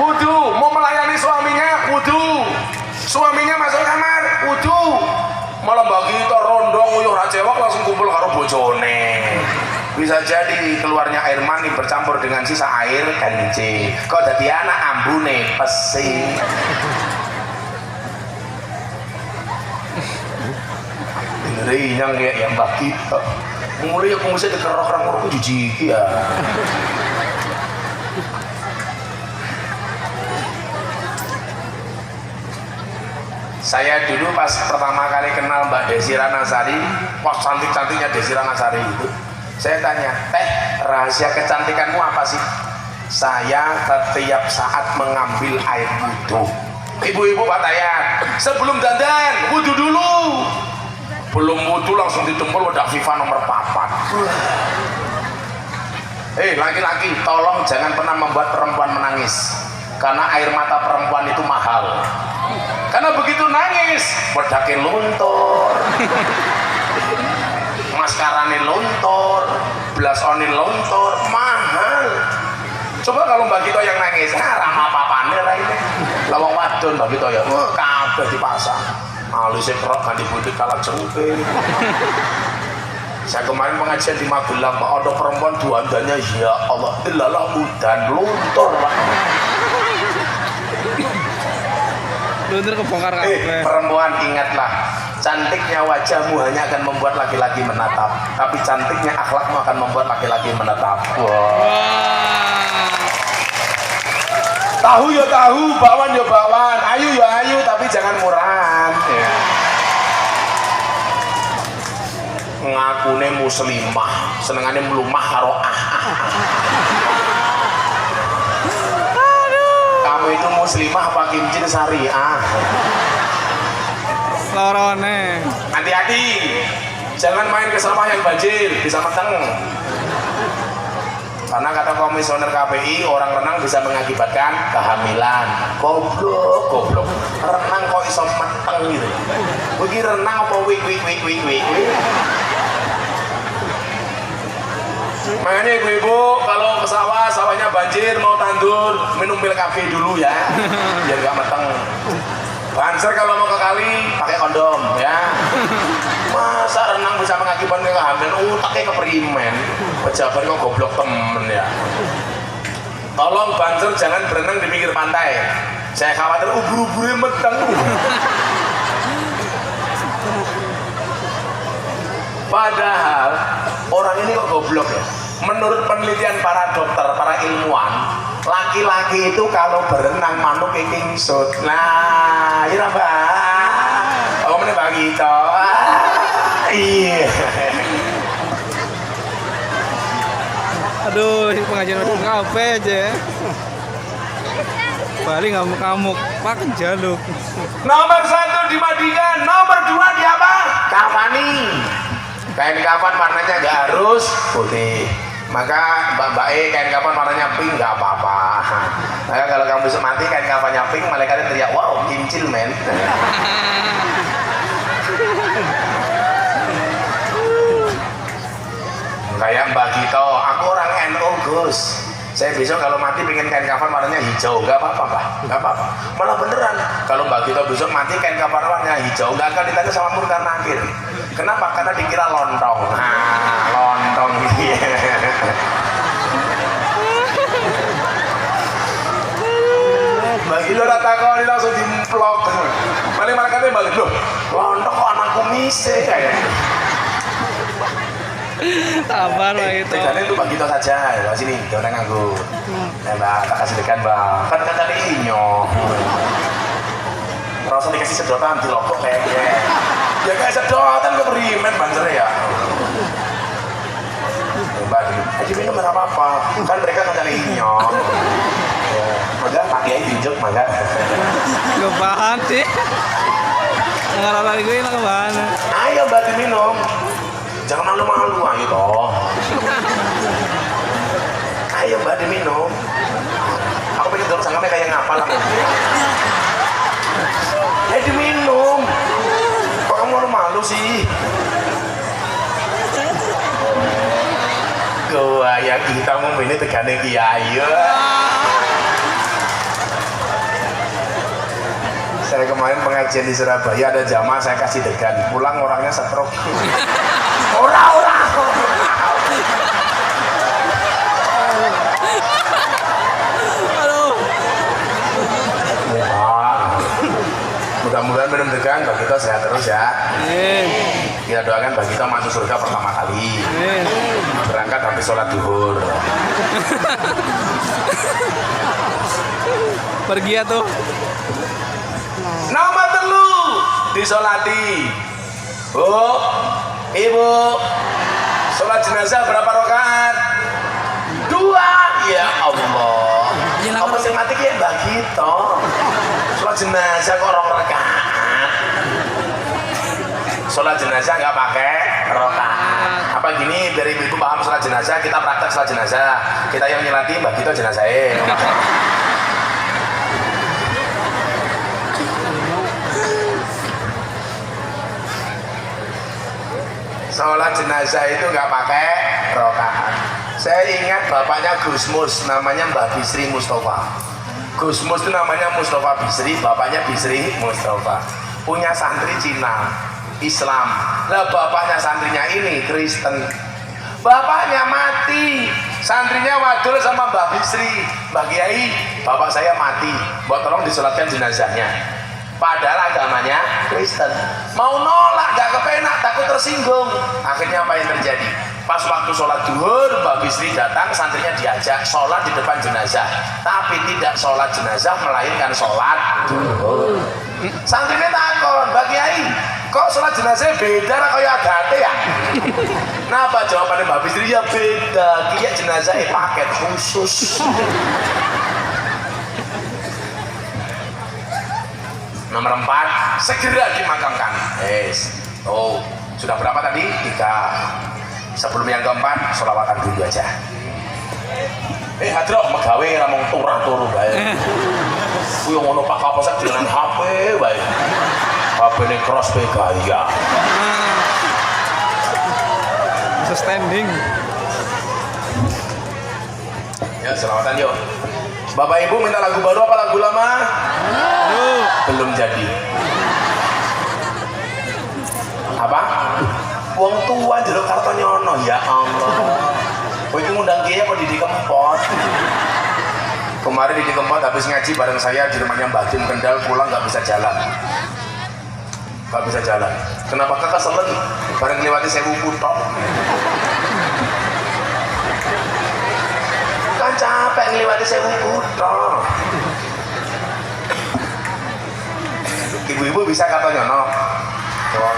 S1: wudu, mau melayani suaminya, wudu. Suaminya masuk kamar, wudu. Malah bagi itu rondong uyuh racewak langsung kumpul karo bojone. Bisa jadi keluarnya air mani bercampur dengan sisa air kencing. Kok jadi anak ambune pesi. Ngeri yang kayak yang bagi. Mulai aku mesti dikerok orang orang jijik ya. Saya dulu pas pertama kali kenal Mbak Desi Ranasari, wah cantik-cantiknya Desi Ranasari itu, saya tanya, teh rahasia kecantikanmu apa sih? Saya setiap saat mengambil air wudhu. Ibu-ibu Pak Tayat, sebelum dandan wudhu dulu. Belum wudhu langsung ditumpul wadah FIFA nomor 4. Laki-laki, tolong jangan pernah membuat perempuan menangis, karena air mata perempuan itu mahal. Karena begitu nangis, bedake luntur, maskarane luntur, blasone luntur, mahal. Coba kalau Mbak Gito yang nangis, ramah papane lah ini. Lawang wadon Mbak Gito ya, kabeh dipasang. Alisnya kerok ganti butik kalah jengke. Saya kemarin pengajian di Magelang, Pak, ada perempuan duandanya, ya Allah, ilalah udan luntur Pak.
S2: Luntur kebongkar kabeh.
S1: Perempuan ingatlah, cantiknya wajahmu hanya akan membuat laki-laki menatap, tapi cantiknya akhlakmu akan membuat laki-laki menatap. Tahu ya tahu, bakwan ya bakwan, ayu ya ayu, tapi jangan murahan. Ya. Ngakune muslimah, senengane melumah karo Kamu itu muslimah apa kimcil syariah?
S2: Lorone.
S1: Hati-hati, jangan main ke sawah yang banjir, bisa meteng. Karena kata komisioner KPI, orang renang bisa mengakibatkan kehamilan. Goblok. Renang kok iso meteng gitu. Bagi renang apa wik. Makanya ibu-ibu kalau ke sawah, sawahnya banjir, mau tandur, minum pil kafe dulu ya, biar gak meteng. Banser kalau mau ke kali, pakai kondom ya. Masa renang bisa mengakibatkan kehamilan? Utaknya keperimen. Pejabat kok goblok temen ya. Tolong banser jangan berenang di pinggir pantai. Saya khawatir ubur-uburnya meteng. Padahal orang ini kok goblok ya. Menurut penelitian para dokter, para ilmuwan, laki-laki itu kalau berenang manuk kingsut. Nah, iya Mbak. Oh, ini bagi itu. Iya.
S2: Aduh, pengajian udah kafe aja. Bali ngamuk-ngamuk, pakai jaluk.
S1: Nomor 1 dimandikan, nomor 2 di apa? kafani. Kain kafan warnanya nggak harus putih. Maka mbak kain kafan warnanya pink nggak apa-apa. Maka kalau kamu besok mati kain kafannya pink, malaikat teriak, wow, kincil men. Kayak Mbak Gito, aku orang NU Gus. Saya besok kalau mati pengen kain kafan warnanya hijau, nggak apa-apa Pak, nggak apa-apa. Malah beneran, kalau Mbak Gito besok mati kain kafan warnanya hijau, nggak akan ditanya sama Munkar Nakir. Kenapa? Karena dikira lontong. Nah, lontong iya. Mbak Gito takoni langsung dimplok. Paling malaikatnya balik loh, lontong kok anak kumise kayak.
S2: Sabar Pak itu.
S1: Tegane itu Mbak Gito saja, ya sini, dia orang nganggur. Nah, Mbak, tak kasih degan Mbak. Kan kata inyo. Terus dikasih sedotan di lokok kayaknya. Ya kayak sedotan ke berimen banser ya. Mbak, aja minum apa-apa. Kan mereka kan cari inyo. Maka pakai tunjuk maka.
S2: Kebahan sih. Ngarang lagi gue lah kebahan.
S1: Ayo Mbak diminum. Jangan malu-malu ayo toh. Ayo Mbak diminum. Aku pengen dorong sangamnya kayak ngapal lah. Ayo diminum. Kok kamu malu-malu sih? Gua ya kita mau ini tegane kiai. Saya kemarin pengajian di Surabaya ada jamaah saya kasih degan, pulang orangnya stroke. Ora.
S2: Aduh.
S1: Mudah-mudahan minum degan Mbak Gito sehat terus ya.
S2: Amin.
S1: Kita doakan Mbak Gito masuk surga pertama kali.
S2: Amin.
S1: Berangkat habis sholat duhur.
S2: Pergi ya tuh.
S1: Nama telu disolati. Bu, Ibu, sholat jenazah berapa rakaat? 2. Ya Allah. Apa sih mati kayak Mbak Gito? Sholat jenazah kok 2 rakaat. Sholat jenazah nggak pakai rakaat. Apa gini dari ibu paham sholat jenazah, kita praktek sholat jenazah. Kita yang nyelati Mbak Gito jenazahnya. Sholat jenazah itu nggak pakai rokaat. Saya ingat bapaknya Gus Mus, namanya Mbah Bisri Mustafa. Gus Mus itu namanya Mustafa Bisri, bapaknya Bisri Mustafa. Punya santri Cina, Islam. Lah bapaknya santrinya ini Kristen. Bapaknya mati, santrinya wadul sama Mbah Bisri. Mbah Kiai, bapak saya mati, buat tolong disolatkan jenazahnya. Padahal agamanya Kristen, mau nolak gak kepenak, takut tersinggung. Akhirnya apa yang terjadi? Pas waktu sholat duhur, Mbak Bisri datang, santrinya diajak sholat di depan jenazah, tapi tidak sholat jenazah melainkan sholat duhur. Santrinya takut, Mbak Kiai, kok sholat jenazah beda kayak agate ya? Kenapa jawabannya Mbak Bisri? Ya beda, kiai jenazahnya paket khusus. Nomor 4, segera dimakamkan. Oh, sudah berapa tadi? 3. Sebelum yang keempat, sholawatan dulu aja. Hadroh, megawe ramong turah-turu baik. Kuwi ngono Pak Kapolsek dengan HP baik. HP ini cross gaya.
S2: Bisa standing.
S1: Ya, selamatan yuk. Bapak Ibu minta lagu baru apa lagu lama? Belum jadi. Apa? Wong tua jeruk karton nyono, ya Allah. Kowe iki ngundang kiai apa Didi Kempot? Kemarin Didi Kempot habis ngaji bareng saya di rumahnya Mbak Tim Kendal, pulang nggak bisa jalan. Nggak bisa jalan. Kenapa kakak selen? Bareng ngliwati Sewu Kutok. Kan capek ngliwati Sewu Kutok. Ibu-ibu bisa kata nyono.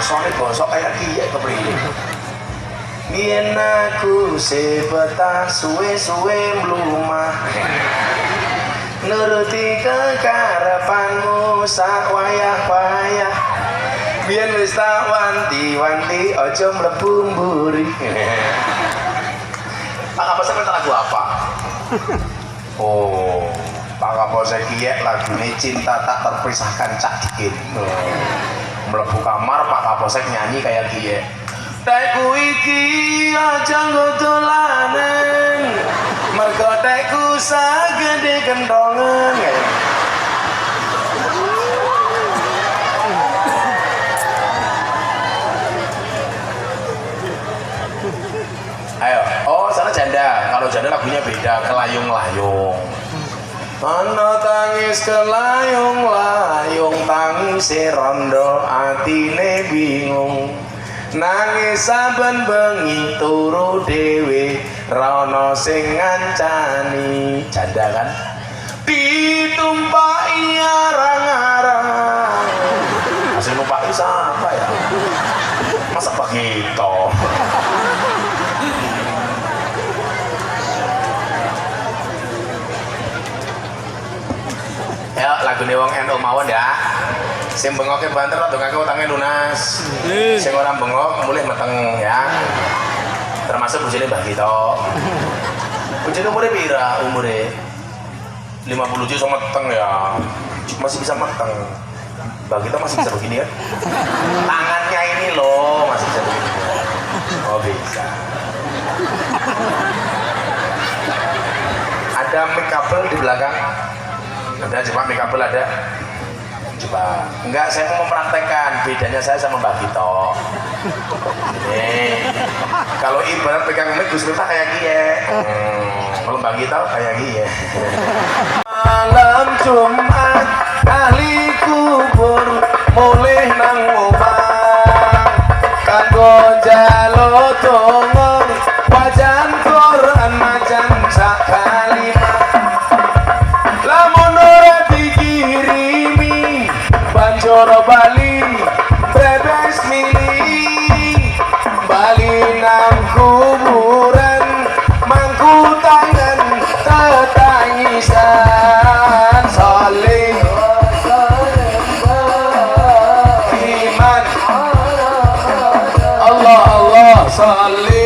S1: Soalnya bosok kayak kiai kepriye. Yen aku sebetah suwe-suwe mlumah. Nuruti kekarepanmu sak wayah-wayah. Biyen wis tak wanti-wanti aja mlebu mburi. Pak Kapolsek minta lagu apa? Oh, Pak Kapolsek kiye lagune Cinta Tak Terpisahkan Cak Dikit. Mlebu kamar Pak Kapolsek nyanyi kayak kiye. Tekku iki aja nggo dolanan. Mergo tekku sagede kentongan. Ayo, oh sana janda. Kalau janda lagunya beda, kelayung-layung. Ana tangis kelayung-layung, tangis rondo atine bingung. Nangis saben bengi turu dhewe, ra ono sing ngancani. Janda kan? Ditumpaki arang-arang. Hasil numpaki siapa ya? Masa begitu? Ya lagu nih wong NU mawon ya. Sing bengoke banter atau kakek utangnya lunas. Sing orang bengok mulai meteng ya. Termasuk bujine Mbah Gito. Bujine umure pira? Umure 57 sama meteng ya. Masih bisa meteng. Mbah Gito masih bisa begini ya. Tangannya ini loh masih bisa begini. Oh bisa. Ada mic kabel di belakang. Ada coba mic kabel ada. Coba. Enggak, saya mau mempraktekkan bedanya saya sama Mbak Gito. Ini kalau ibarat pegang mic Gus Miftah kayak gie. Kalau Mbak Gito kayak gie. Malam Jumat ahli kubur mulih nang omah kanggo jalo donga wajan Quran macan sak kalimat. Lamun ora dikirimi banjur bali brebes mili bali nang kuburan mangku tangan tetangisan saling iman Allah Allah saling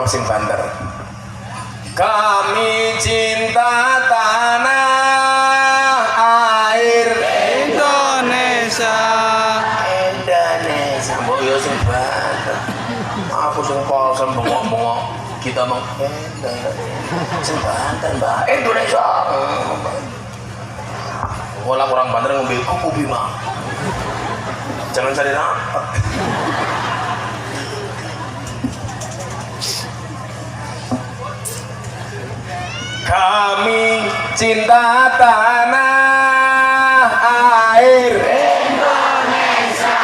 S1: sing banter. Kami cinta tanah air
S2: Indonesia.
S1: Indonesia. Mbok yo sing banter. Aku sing palsen bengok-bengok. Kita mau Indonesia. Sing banter, Mbak. Indonesia. Wala kurang banter ngombe kuku bima. Jangan cari rapat. Kami cinta tanah air Indonesia.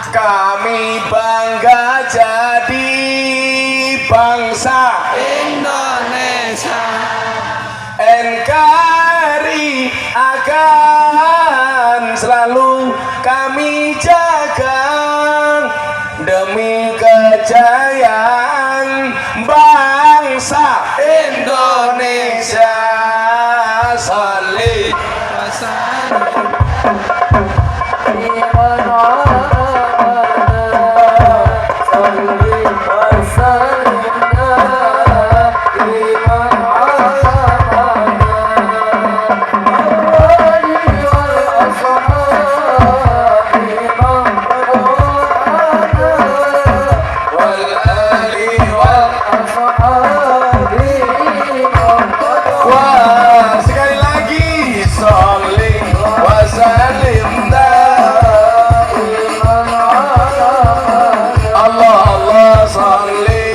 S1: Kami bangga jadi bangsa
S2: Indonesia.
S1: NKRI akan selalu kami jaga demi Indonesia salih sekali lagi salih wasallim Allah Allah salih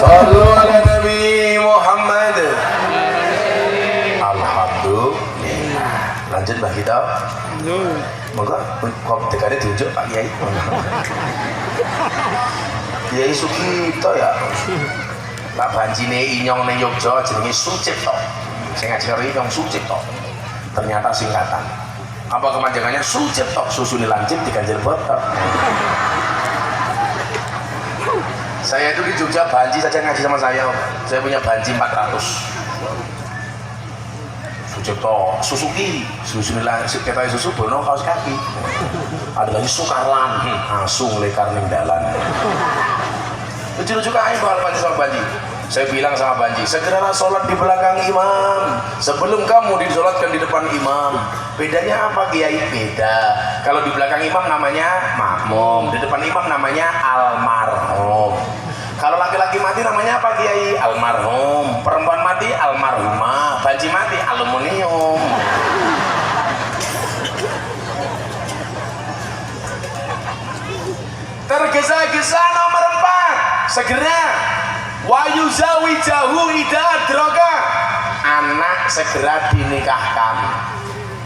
S1: Sallu ala Nabi Muhammad. Alhamdulillah. Lanjut Mbah kita. Monggo kok dekane diunjuk Pak Kiai. Kiai Sukito ya. Pak Banjine inyong ning Yogya jenenge Sucipto. Sing ngajari Inyong Sucipto. Ternyata singkatan. Apa kepanjangannya Sucipto? Susune lancip diganjel botok. Saya itu di Jogja banji saja ngaji sama saya. Saya punya banji 400. Sucipto, Suzuki, susu nila, kita susu bono kaos kaki. Ada lagi Sukarlan, langsung lekar ning dalan. Lucu-lucu kain bakal banji sama banji. Saya bilang sama banji, segeralah sholat di belakang imam sebelum kamu disolatkan di depan imam. Bedanya apa Kiai? Beda. Kalau di belakang imam namanya makmum, di depan imam namanya almarhum. Kalau laki-laki mati namanya apa Kiai? Almarhum. Perempuan mati almarhumah. Banji mati aluminium. Tergesa-gesa nomor 4. Segera wayu zawijahu ida droga. Anak segera dinikahkan,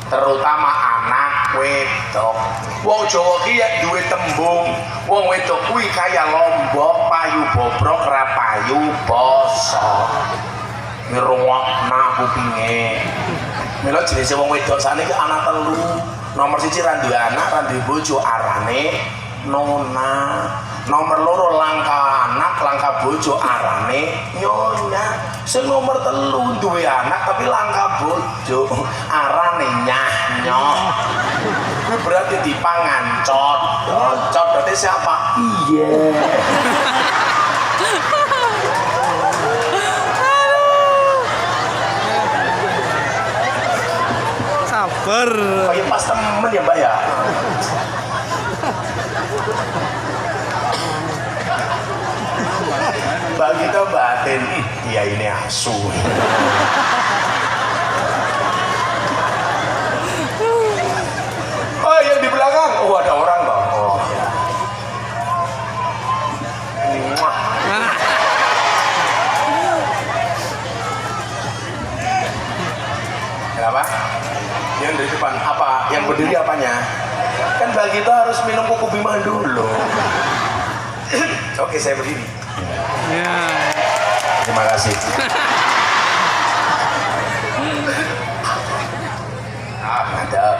S1: terutama anak wedok. Wong Jawa ki ya duwe tembung, wong wedok kuwi kaya lombok payu bobrok ra payu basa. Ngrungokna kupinge. Mila jenenge wong wedok saniki anak telu. Nomor 1 ra duwe anak, ra duwe bojo, arane nona. Nomor 2 langka anak, langka bojo, arane nyonya. Sing nomor 3 duwe anak tapi langka bojo, arane nyah-nyoh. Itu berarti dipangan cot. Cot berarti siapa? Iya.
S2: Sabar.
S1: Kayak pas temen ya Mbak ya. Bagi kita batin, iya ini asu. Oh yang di belakang, oh ada orang dong. Oh ya. Muah. Kenapa? Yang dari depan apa? Yang berdiri apanya? Kan bagi kita harus minum kuku bima dulu. Oke, saya berdiri.
S2: Ya.
S1: Terima kasih. Mantap.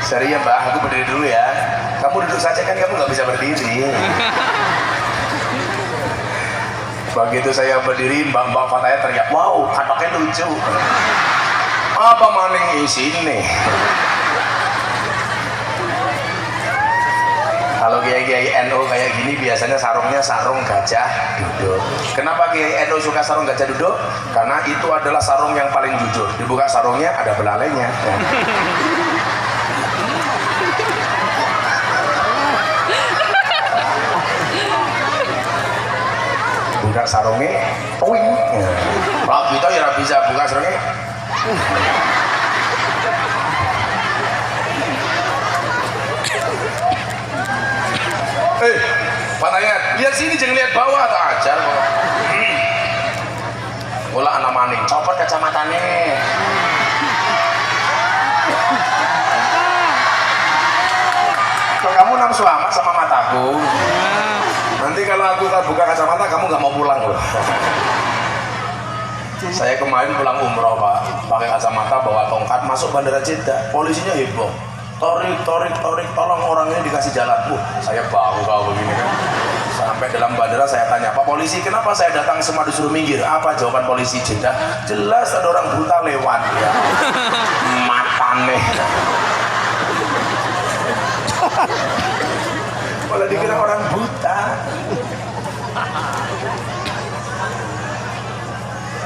S1: Sorry ya Mbak, aku berdiri dulu ya. Kamu duduk saja kan, kamu nggak bisa berdiri. Begitu saya berdiri, mbak-mbak Fataya teriak, wow, katoknya lucu. Apa maning isine? Kalau kiai-kiai NU kayak gini biasanya sarungnya sarung gajah duduk. Kenapa kiai NU suka sarung gajah duduk? Karena itu adalah sarung yang paling jujur. Dibuka sarungnya ada belalainya. Buka sarungnya, puing. Kalau kita ya bisa buka sarungnya. Pak Tayat, lihat sini jangan lihat bawah, tak ajar kok. Olah anak maning, copot kacamatane. Kalau kamu nafsu amat sama mataku, nanti kalau aku buka kacamata kamu nggak mau pulang loh. Saya kemarin pulang umroh Pak, pakai kacamata, bawa tongkat, masuk bandara Jeddah, polisinya heboh. Torik, tolong orang ini dikasih jalan. Saya bangga begini kan. Sampai dalam bandara saya tanya, Pak polisi, kenapa saya datang semua disuruh minggir? Apa jawaban polisi Jeddah? Jelas ada orang buta lewat ya. Matane. Malah dikira orang buta.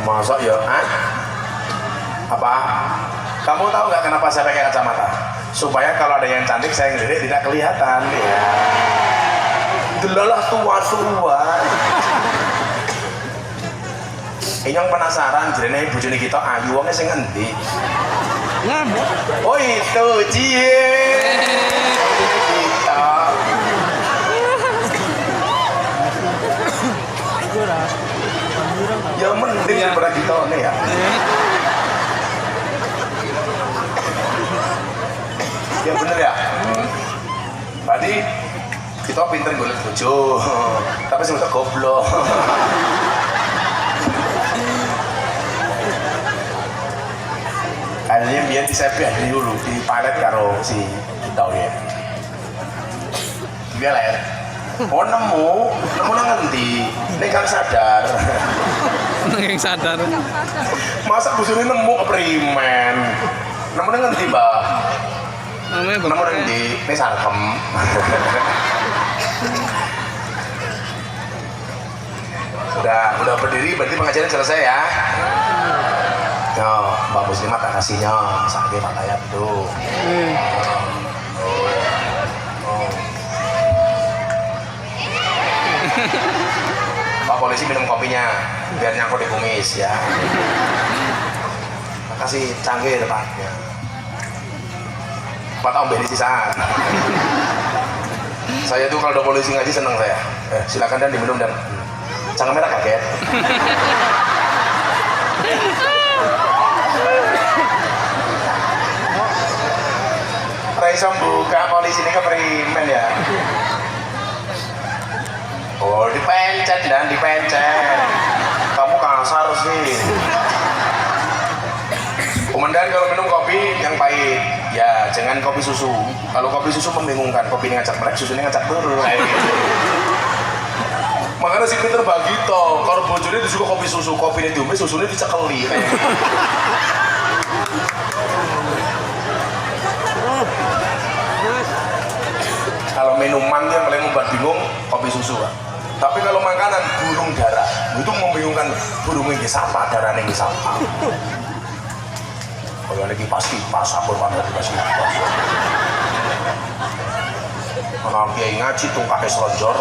S1: Masa ya? Apa? Kamu tahu nggak kenapa saya pakai kacamata? Supaya kalau ada yang cantik saya ngelirik tidak kelihatan ya. Delalah tua-tua. Yang penasaran jenenge bojone kita ayu wonge sing endi? Oh itu cie. Kita. Ya mending daripada kita nih ya. Ya bener ya. Tadi kita pinter golek bojo, tapi sing tak goblok. Kayaknya biar disepih dulu di palet karo si kita ya. Biar lah ya. Oh nemu nang ngendi? Nek kan sadar.
S2: Neng sadar.
S1: Masa bojone nemu keprimen. Nemu nang ngendi, Mbak?
S2: Namanya
S1: Nemu nang ndi? Nek sarkem. Udah berdiri berarti pengajian selesai ya. Yo, Mbak Muslimat tak kasihnya, sakit Pak Tayat tuh. Pak polisi minum kopinya biar nyangkut di kumis ya. Makasih canggih tempatnya. Pak tahun beli sisaan. Saya tuh kalau ada polisi ngaji seneng saya. Silakan dan diminum dan jangan merah kaget. Raisom buka polisi ini keperimen ya. Oh dipencet dan dipencet. Kamu kasar sih. Komandan kalau minum kopi yang pahit ya jangan kopi susu. Kalau kopi susu membingungkan, kopi ini ngajak melek, susu ini ngajak turun. Makanya si Peter bagi toh, kalau bojone disuruh kopi susu, kopi ini diumbe, susunya dicekeli. Kalau minuman yang paling membuat bingung kopi susu kan. Tapi kalau makanan burung dara itu membingungkan, burungnya ini siapa, darahnya ini siapa. Kalau ini pasti pas sabur pada dikasih pas. Kalau dia ngaji tuh pakai selonjor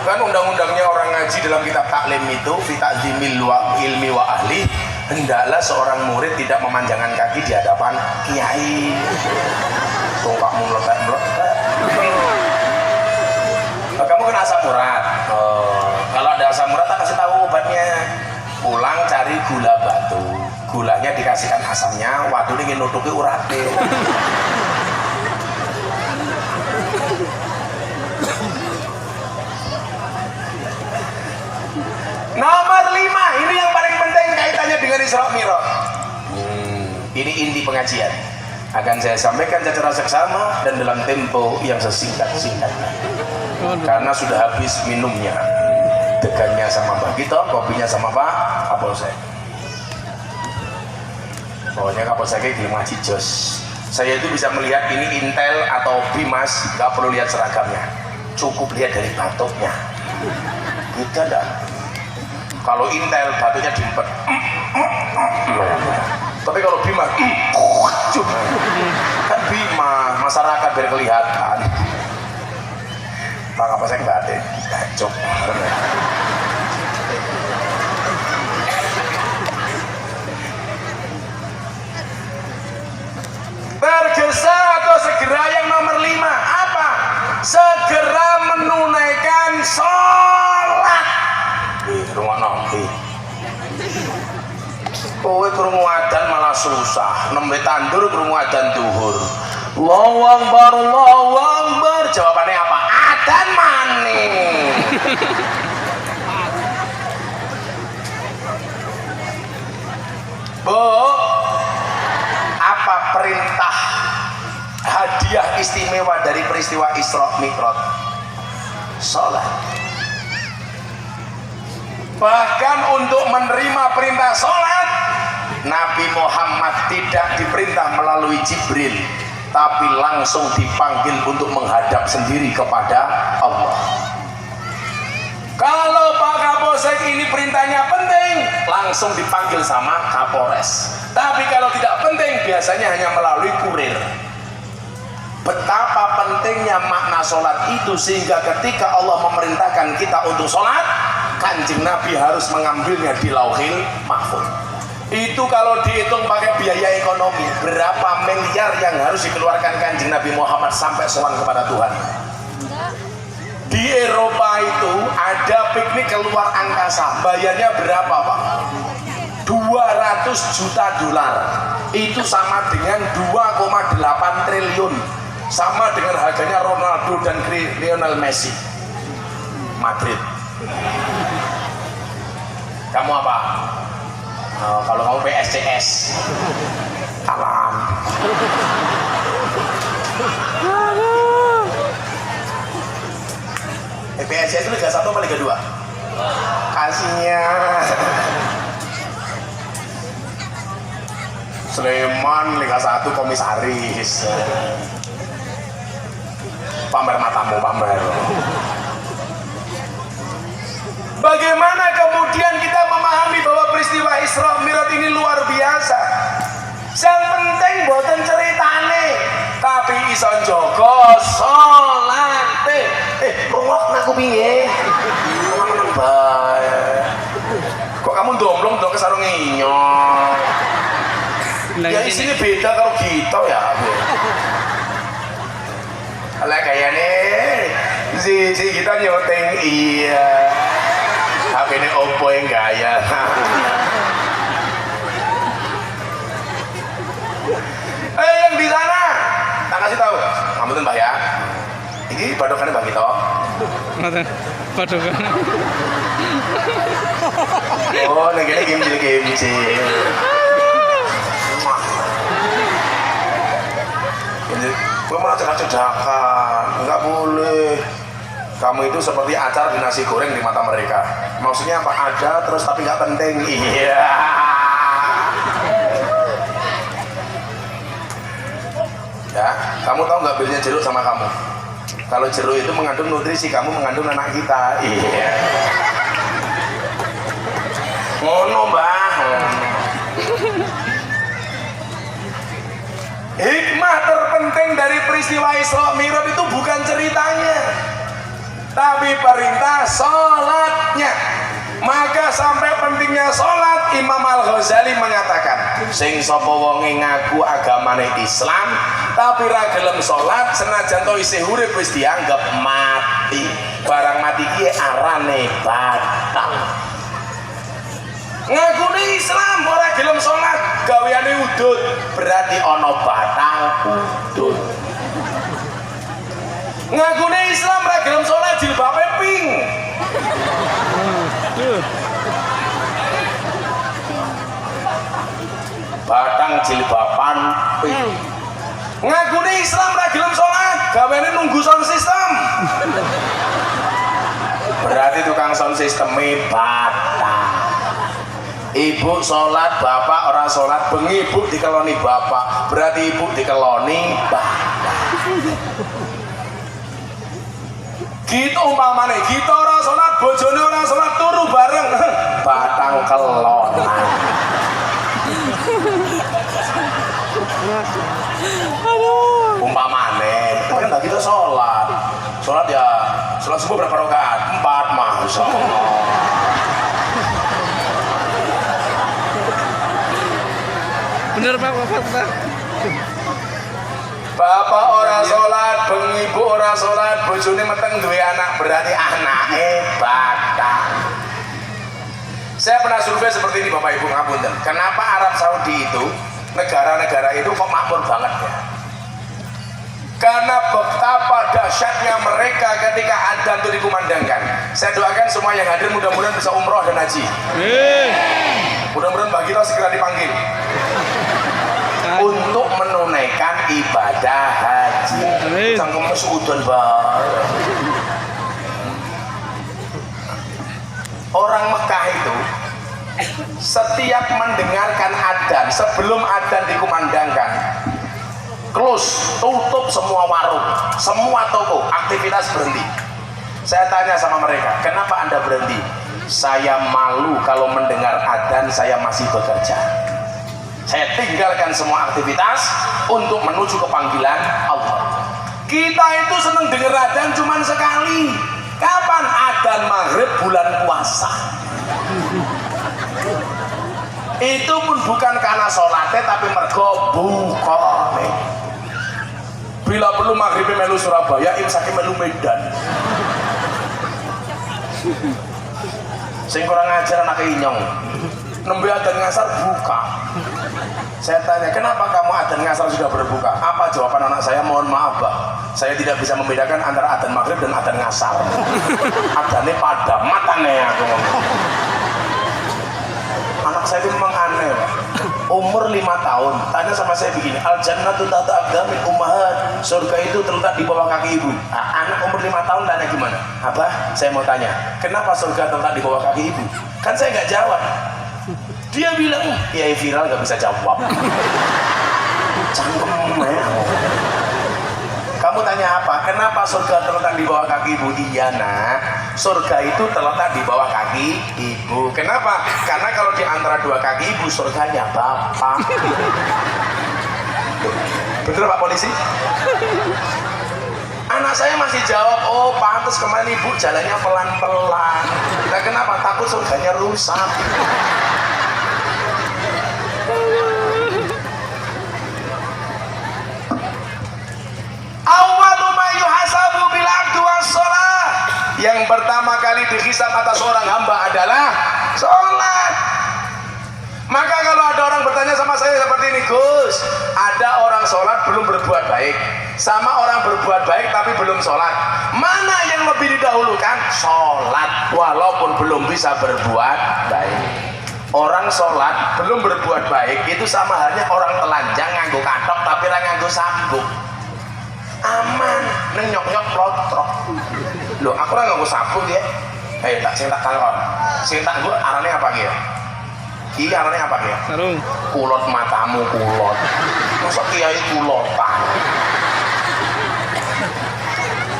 S1: kan undang-undangnya orang ngaji dalam kitab taklim itu fita'zimil ilmi wa ahli, hendaklah seorang murid tidak memanjangkan kaki di hadapan kiai. Tongkakmu meletak-meletak. Kamu kena asam urat. Kalau ada asam urat tak kasih tahu obatnya. Pulang cari gula batu. Gulanya dikasihkan asamnya, waduh ini nutupi uratnya. Nomor 5, ini yang paling penting kaitannya dengan Isra Mi'raj. Ini inti pengajian. Akan saya sampaikan secara seksama dan dalam tempo yang sesingkat-singkatnya. Karena sudah habis minumnya. Degannya sama Mbak Gito, kopinya sama Pak Kapolsek. Pokoknya Kapolsek belum ngaji jos. Saya itu bisa melihat ini Intel atau Bimas, nggak perlu lihat seragamnya. Cukup lihat dari batuknya. Beda enggak? Kalau Intel batunya diempet. Tapi kalau Bimas kan Bimas, masyarakat biar kelihatan. Pak Kapolsek nggak ada, bacok. Tergesa atau segera yang nomor 5 apa? Segera menunaikan sholat. rungokno kowe krungu adzan malah susah nembe tandur krungu adzan duhur Allahu Akbar jawabannya apa adzan maning Bu apa perintah hadiah istimewa dari peristiwa Isra Mi'raj sholat. Bahkan untuk menerima perintah sholat Nabi Muhammad tidak diperintah melalui Jibril tapi langsung dipanggil untuk menghadap sendiri kepada Allah. Kalau Pak Kapolsek ini perintahnya penting langsung dipanggil sama Kapolres, tapi kalau tidak penting biasanya hanya melalui kurir. Betapa pentingnya makna sholat itu sehingga ketika Allah memerintahkan kita untuk sholat, Kanjeng Nabi harus mengambilnya di Lauhil Mahfuz. Itu kalau dihitung pakai biaya ekonomi berapa miliar yang harus dikeluarkan Kanjeng Nabi Muhammad sampai sowan kepada Tuhan. Di Eropa itu ada piknik keluar angkasa, bayarnya berapa Pak? 200 juta dolar. Itu sama dengan 2,8 triliun. Sama dengan harganya Ronaldo dan Lionel Messi Madrid. Kamu apa? Kalau kamu PSCS kalah. PSCS itu Liga 1 apa Liga 2? Kasihnya Sleman Liga 1 komisaris. Pamer matamu, pamer. Bagaimana kemudian kita memahami bahwa peristiwa Isra Mi'raj ini luar biasa. Yang penting boten ceritane, tapi iso njaga salate. Rungokna aku piye? Bae. Kok kamu domblong dong ke sarung inyong? Ya isinya beda kalau gitu ya. Lah kayaknya si kita nyoteng iya. HP ini Oppo yang gaya. Yang di sana, tak kasih tahu. Kamu tuh Mbah ya. Ini padokannya Mbah kita.
S2: Padokan.
S1: Oh, negara game. Gue malah cekak-cekakan, nggak boleh. Kamu itu seperti acar di nasi goreng di mata mereka. Maksudnya apa? Ada terus tapi nggak penting. Iya. Ya, kamu tahu nggak bedanya jeruk sama kamu? Kalau jeruk itu mengandung nutrisi, kamu mengandung anak kita. Iya. Ngono Mbah. Hikmah terpenting dari peristiwa Isra Mi'raj itu bukan ceritanya, tapi perintah sholatnya. Maka sampai pentingnya sholat, Imam Al-Ghazali mengatakan, sing sapa wonge ngaku agamane Islam tapi ra gelem sholat, senajan to isih urip wis dianggap mati. Barang mati ki arane batal. Ngakune Islam ora gelem sholat, gaweane udut, berarti ana batal udut. Ngakune Islam ora gelem sholat, jilbabe pink. Batang jilbaban pink. Ngakune Islam ora gelem sholat, gaweane nunggu sound system. Berarti tukang sound system batal. Ibu sholat, bapak orang sholat, bengi ibu dikeloni bapak, berarti ibu dikeloni bapak. Gitu umpamane, kita orang sholat, bojone orang sholat, turu bareng, batang kelon. Umpamane, kan nggak kita sholat ya, sholat subuh berapa rakaat? 4, masya Allah.
S2: Bener Pak.
S1: Bapak orang sholat, ibu orang sholat, bojone meteng duwe anak, berarti anake batal.
S3: Saya pernah survei seperti ini Bapak Ibu ngapunten. Kenapa Arab Saudi itu, negara-negara itu kok makmur banget ya? Karena betapa dahsyatnya mereka ketika adzan itu dikumandangkan. Saya doakan semua yang hadir mudah-mudahan bisa umroh dan haji. Mudah-mudahan Mbak Gita segera dipanggil untuk menunaikan ibadah haji. Cangkem suudon banget. Orang Mekah itu setiap mendengarkan adzan, sebelum adzan dikumandangkan, close, tutup semua warung, semua toko, aktivitas berhenti. Saya tanya sama mereka, kenapa Anda berhenti? Saya malu kalau mendengar adzan saya masih bekerja. Saya tinggalkan semua aktivitas untuk menuju ke panggilan Allah. Kita itu senang dengar adzan cuma sekali. Kapan? Adzan maghrib bulan puasa. Itu pun bukan karena sholatnya tapi mergo buka. Bila perlu maghrib melu Surabaya, imsaknya melu Medan. Sing kurang ajar anak inyong. Nembe adzan ngasar buka. Saya tanya, kenapa kamu adzan ngasar sudah berbuka? Apa jawaban anak saya? Mohon maaf, Bah, saya tidak bisa membedakan antara adzan maghrib dan adzan ngasar. Adzannya pada matanya aku ngomong. Anak saya itu memang aneh, Pak. Umur 5 tahun, tanya sama saya begini, al jannatu tahta aqdamil ummahat, surga itu terletak di bawah kaki ibu. Nah, anak umur 5 tahun tanya gimana? Abah, saya mau tanya, kenapa surga terletak di bawah kaki ibu? Kan saya nggak jawab. Dia bilang, ya viral nggak bisa jawab. Cangkem ya. Kamu tanya apa? Kenapa surga terletak di bawah kaki ibu? Iya nak, surga itu terletak di bawah kaki ibu. Kenapa? Karena kalau di antara dua kaki ibu, surganya bapak. Betul Pak Polisi? Anak saya masih jawab, oh pantas kemarin ibu jalannya pelan-pelan. Nah, kenapa? Takut surganya rusak. Yang pertama kali dihisab atas orang hamba adalah sholat. Maka kalau ada orang bertanya sama saya seperti ini, Gus, ada orang sholat belum berbuat baik, sama orang berbuat baik tapi belum sholat, mana yang lebih didahulukan? Sholat, walaupun belum bisa berbuat baik. Orang sholat belum berbuat baik itu sama halnya orang telanjang nganggo katok tapi ra nganggo sabuk. Aman, neng nyok-nyok plotrok. Loh, aku ora nganggo sabuk ya. Tak sing tak kalon. Sing tak nggo arane apa ki ya? Iki arane apa ki ya?
S2: Sarung.
S3: Kulot matamu kulot. Masa kiai kulotan.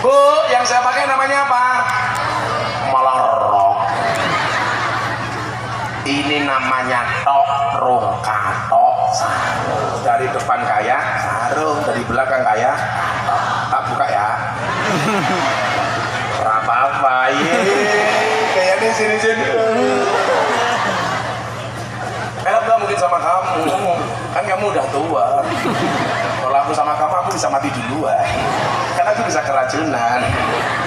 S3: Bu, yang saya pakai namanya apa? Malah rok. Ini namanya tok rong katok sarung. Dari depan kaya sarung, dari belakang kaya tak buka ya. Apa-apa ye. Kayaknya sini-sini. Enak gak mungkin sama kamu? Kan kamu udah tua. Kalau aku sama kamu, aku bisa mati duluan. Karena aku bisa keracunan.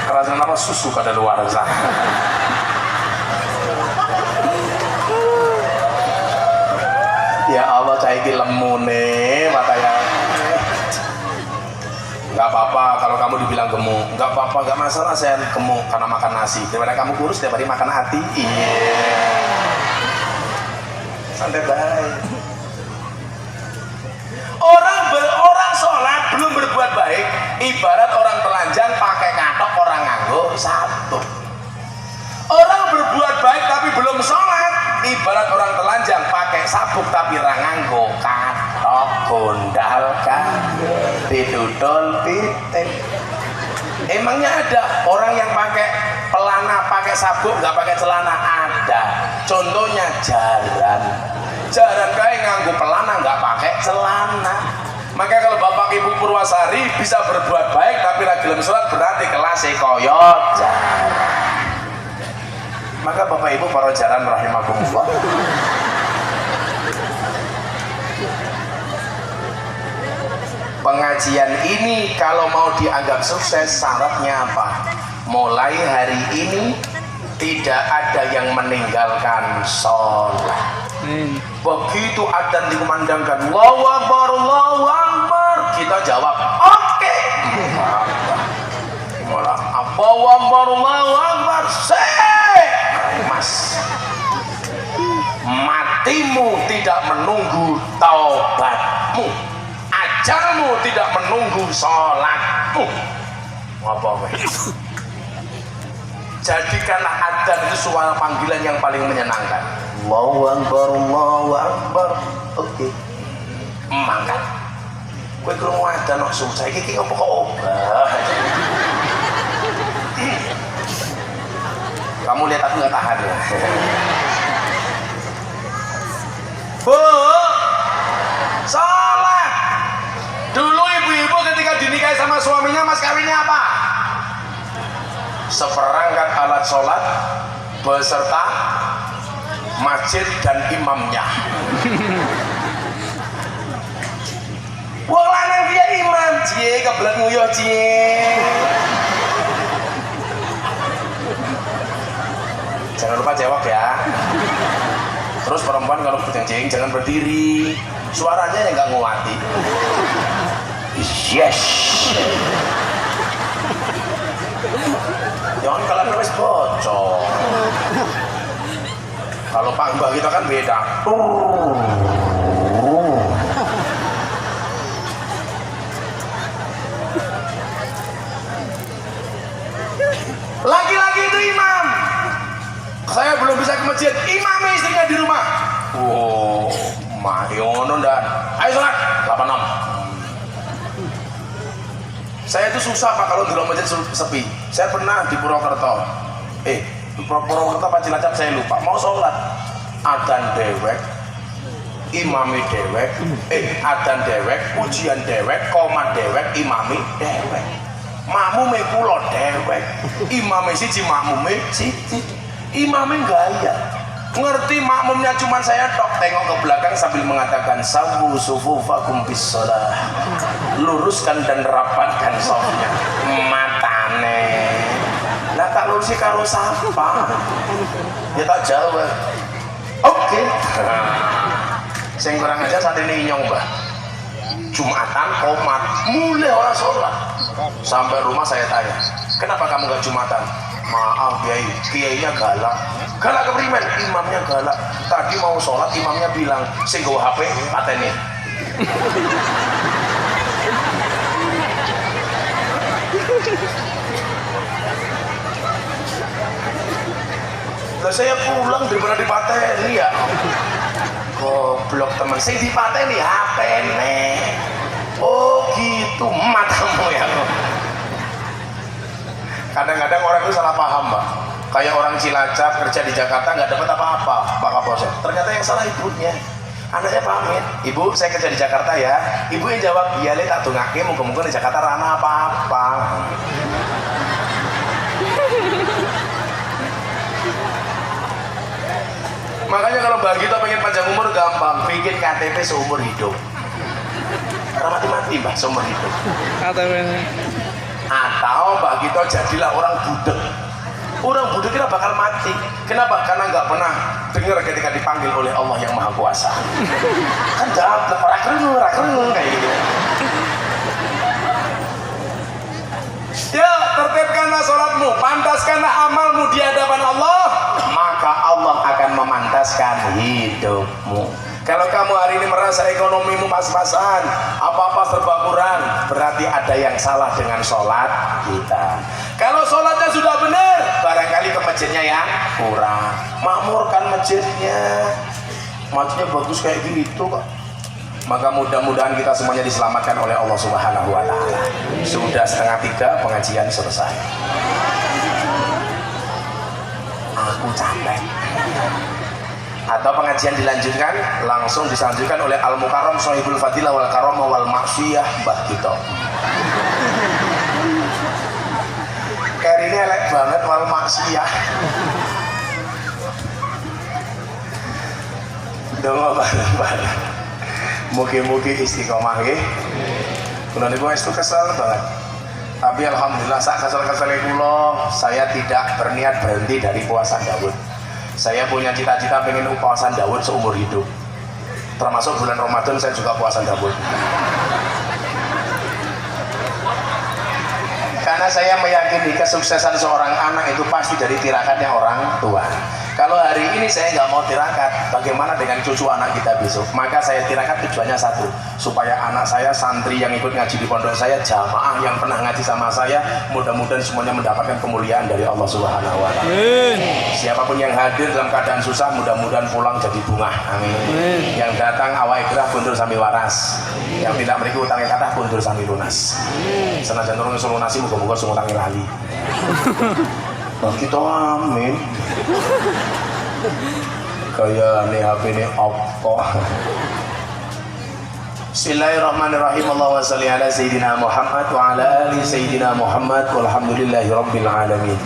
S3: Keracunan apa? Susu kadaluarsa. Ya Allah, cah iki lemune matanya. Gak apa-apa kalau kamu dibilang gemuk. Gak apa-apa, gak masalah saya gemuk karena makan nasi. Daripada kamu kurus tiap hari makan hati. Iya. Santai baik. Orang sholat belum berbuat baik, ibarat orang telanjang pakai katok orang nganggo sabuk. Orang berbuat baik tapi belum sholat, ibarat orang telanjang pakai sabuk tapi ra nganggo katok, gondal kan, didudul pitik. Emangnya ada orang yang pakai pelana, pakai sabuk, nggak pakai celana? Ada. Contohnya Jaran. Jaran kayak nganggo pelana, nggak pakai celana. Maka kalau Bapak Ibu Purwasari bisa berbuat baik tapi ra gelem salat, berarti kelasé kaya Jaran. Maka Bapak Ibu para jaran rahimakumullah, pengajian ini kalau mau dianggap sukses syaratnya apa? Mulai hari ini tidak ada yang meninggalkan sholat. Begitu adzan dikumandangkan, Allahu Akbar, Allahu Akbar, kita jawab, oke. Allahu Akbar, Allahu Akbar, mas. Matimu tidak menunggu taubatmu, ajalmu tidak menunggu sholatmu. Apa jadikanlah adzan itu suara panggilan yang paling menyenangkan. Allahu Akbar, Allahu Akbar. Oke. Mangkat. Kowe krungu adzan kok susah iki opo kok obah. Kamu lihat aku nggak tahan ya. Bu, salah. Dulu ibu-ibu ketika dinikahi sama suaminya, mas kawinnya apa? Seperangkat alat sholat beserta masjid dan imamnya. Wong lanang dia imam, cie kebelet nguyuh cie. Jangan lupa jawab ya. Terus perempuan kalau berjengking jangan berdiri, suaranya yang nggak nguati. Yes. Jangan kalau terus bocor. Kalau Pak Mbak kita kan beda. Laki-laki itu imam. Saya belum bisa ke masjid, imamnya istrinya di rumah. Oh, Mariono dan ayo sholat 86. Saya itu susah Pak kalau di ruang masjid sepi. Saya pernah di Purwokerto. Purwokerto apa Cilacap saya lupa. Mau sholat, adzan dewek, imami dewek, adzan dewek, ujian dewek, qomat dewek, imami dewek. Makmume kula dewek, imame siji makmume siji. Imamnya gaya, ngerti makmumnya cuma saya tok, tengok ke belakang sambil mengatakan sawu sufufakum bis shalah, luruskan dan rapatkan safnya. Matane lah tak lurusi karo sapa ya tak jawab oke. Sing kurang aja saat ini nyong Mbah, Jumatan komat mulai orang sholat sampai rumah saya tanya, kenapa kamu gak Jumatan? Maaf Kiai, kiainya galak. Galak keprimen, imamnya galak. Tadi mau sholat, imamnya bilang, sing gawa HP, pateni. Lah saya pulang daripada dipateni ya. Goblok teman, sing dipateni HP nih. Oh gitu, matamu ya. Kadang-kadang orang itu salah paham Mbak, kayak orang Cilacap kerja di Jakarta nggak dapat apa-apa Pak Kapolsek, ternyata yang salah ibunya. Anaknya pamit, ibu saya kerja di Jakarta ya, ibu yang jawab iya le tak dongake muga-muga di Jakarta rana apa-apa. Makanya kalau Mbak Gito pengen panjang umur gampang, bikin KTP seumur hidup. Karena mati-mati Mbak seumur hidup. Atau Mbak Gito jadilah orang budek. Orang budek kita bakal mati. Kenapa? Karena nggak pernah dengar ketika dipanggil oleh Allah yang Maha Kuasa. Kan jawab rakreng kayak gitu. Ya, tertibkanlah sholatmu, pantaskanlah amalmu di hadapan Allah, maka Allah akan memantaskan hidupmu. Kalau kamu hari ini merasa ekonomimu pas-pasan, apa-apa serba kurang, berarti ada yang salah dengan sholat kita. Kalau sholatnya sudah benar, barangkali ke masjidnya yang kurang. Makmurkan masjidnya, masjidnya bagus kayak gitu kok. Maka mudah-mudahan kita semuanya diselamatkan oleh Allah Subhanahu wa Ta'ala. Sudah 2:30 pengajian selesai. Aku capek. Atau pengajian dilanjutkan, langsung disanjurkan oleh Al-Mukarram Sohibul Fadilah wal Karamah wal Maksiyah Mbah Gito. Kayak ini elek banget wal Maksiyah. Dongo bareng-bareng. Mugi-mugi istiqomah nggih. Kula niku wis kesel banget. Tapi alhamdulillah sak kesel-kesel kula saya tidak berniat berhenti dari puasa Daud. Saya punya cita-cita pengen puasa Daud seumur hidup. Termasuk bulan Ramadan saya juga puasa Daud. Karena saya meyakini kesuksesan seorang anak itu pasti dari tirakannya orang tua. Kalau hari ini saya nggak mau tirakat, bagaimana dengan cucu anak kita besok? Maka saya tirakat tujuannya satu, supaya anak saya, santri yang ikut ngaji di pondok saya, jamaah yang pernah ngaji sama saya, mudah-mudahan semuanya mendapatkan kemuliaan dari Allah Subhanahu wa Ta'ala. Siapapun yang hadir dalam keadaan susah, mudah-mudahan pulang jadi bunga. Amin. Yang datang awal ikrah kundur sami waras. Yang tidak memiliki utangnya kata kundur sami lunas. Senajan turun lunasi muga-muga sing utangi lali. Nah, kita amin. Kayak nih HP ini apa? Bismillahirrahmanirrahim. Allahumma shalli ala Sayyidina Muhammad wa ala ali Sayyidina Muhammad walhamdulillahi rabbil alamin.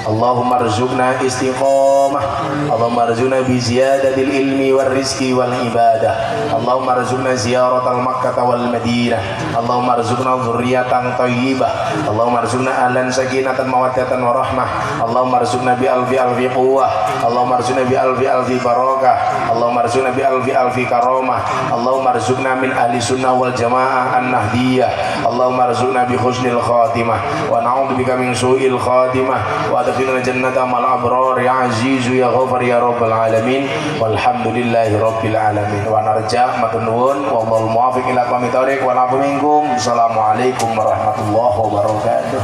S3: Allahumma rzuqna istiqamah, Allahumma rzuqna bi ziyadatil ilmi wal rizqi wal ibadah, Allahumma rzuqna ziyaratal Makkah wal Madinah, Allahumma rzuqna dzurriyyatan thayyibah, Allahumma rzuqna ahlan sakinatan mawaddatan wa rahmah, Allahumma rzuqna bi alfi quwwah, Allahumma rzuqna bi alfi barakah, Allahumma rzuqna bi alfi karamah, Allahumma rzuqna min ahli sunnah wal jamaah an-nahdiyah, Allahumma rzuqna bi husnil khatimah wa na'udzubika min su'il khatimah wa adkhilna jannata mal abrar ya azizu ya ghafar ya rabbal alamin walhamdulillahi rabbil alamin wa narja matun nuwun wallahul muwaffiq ila aqwamit thoriq wal afu minkum. Assalamualaikum warahmatullahi wabarakatuh.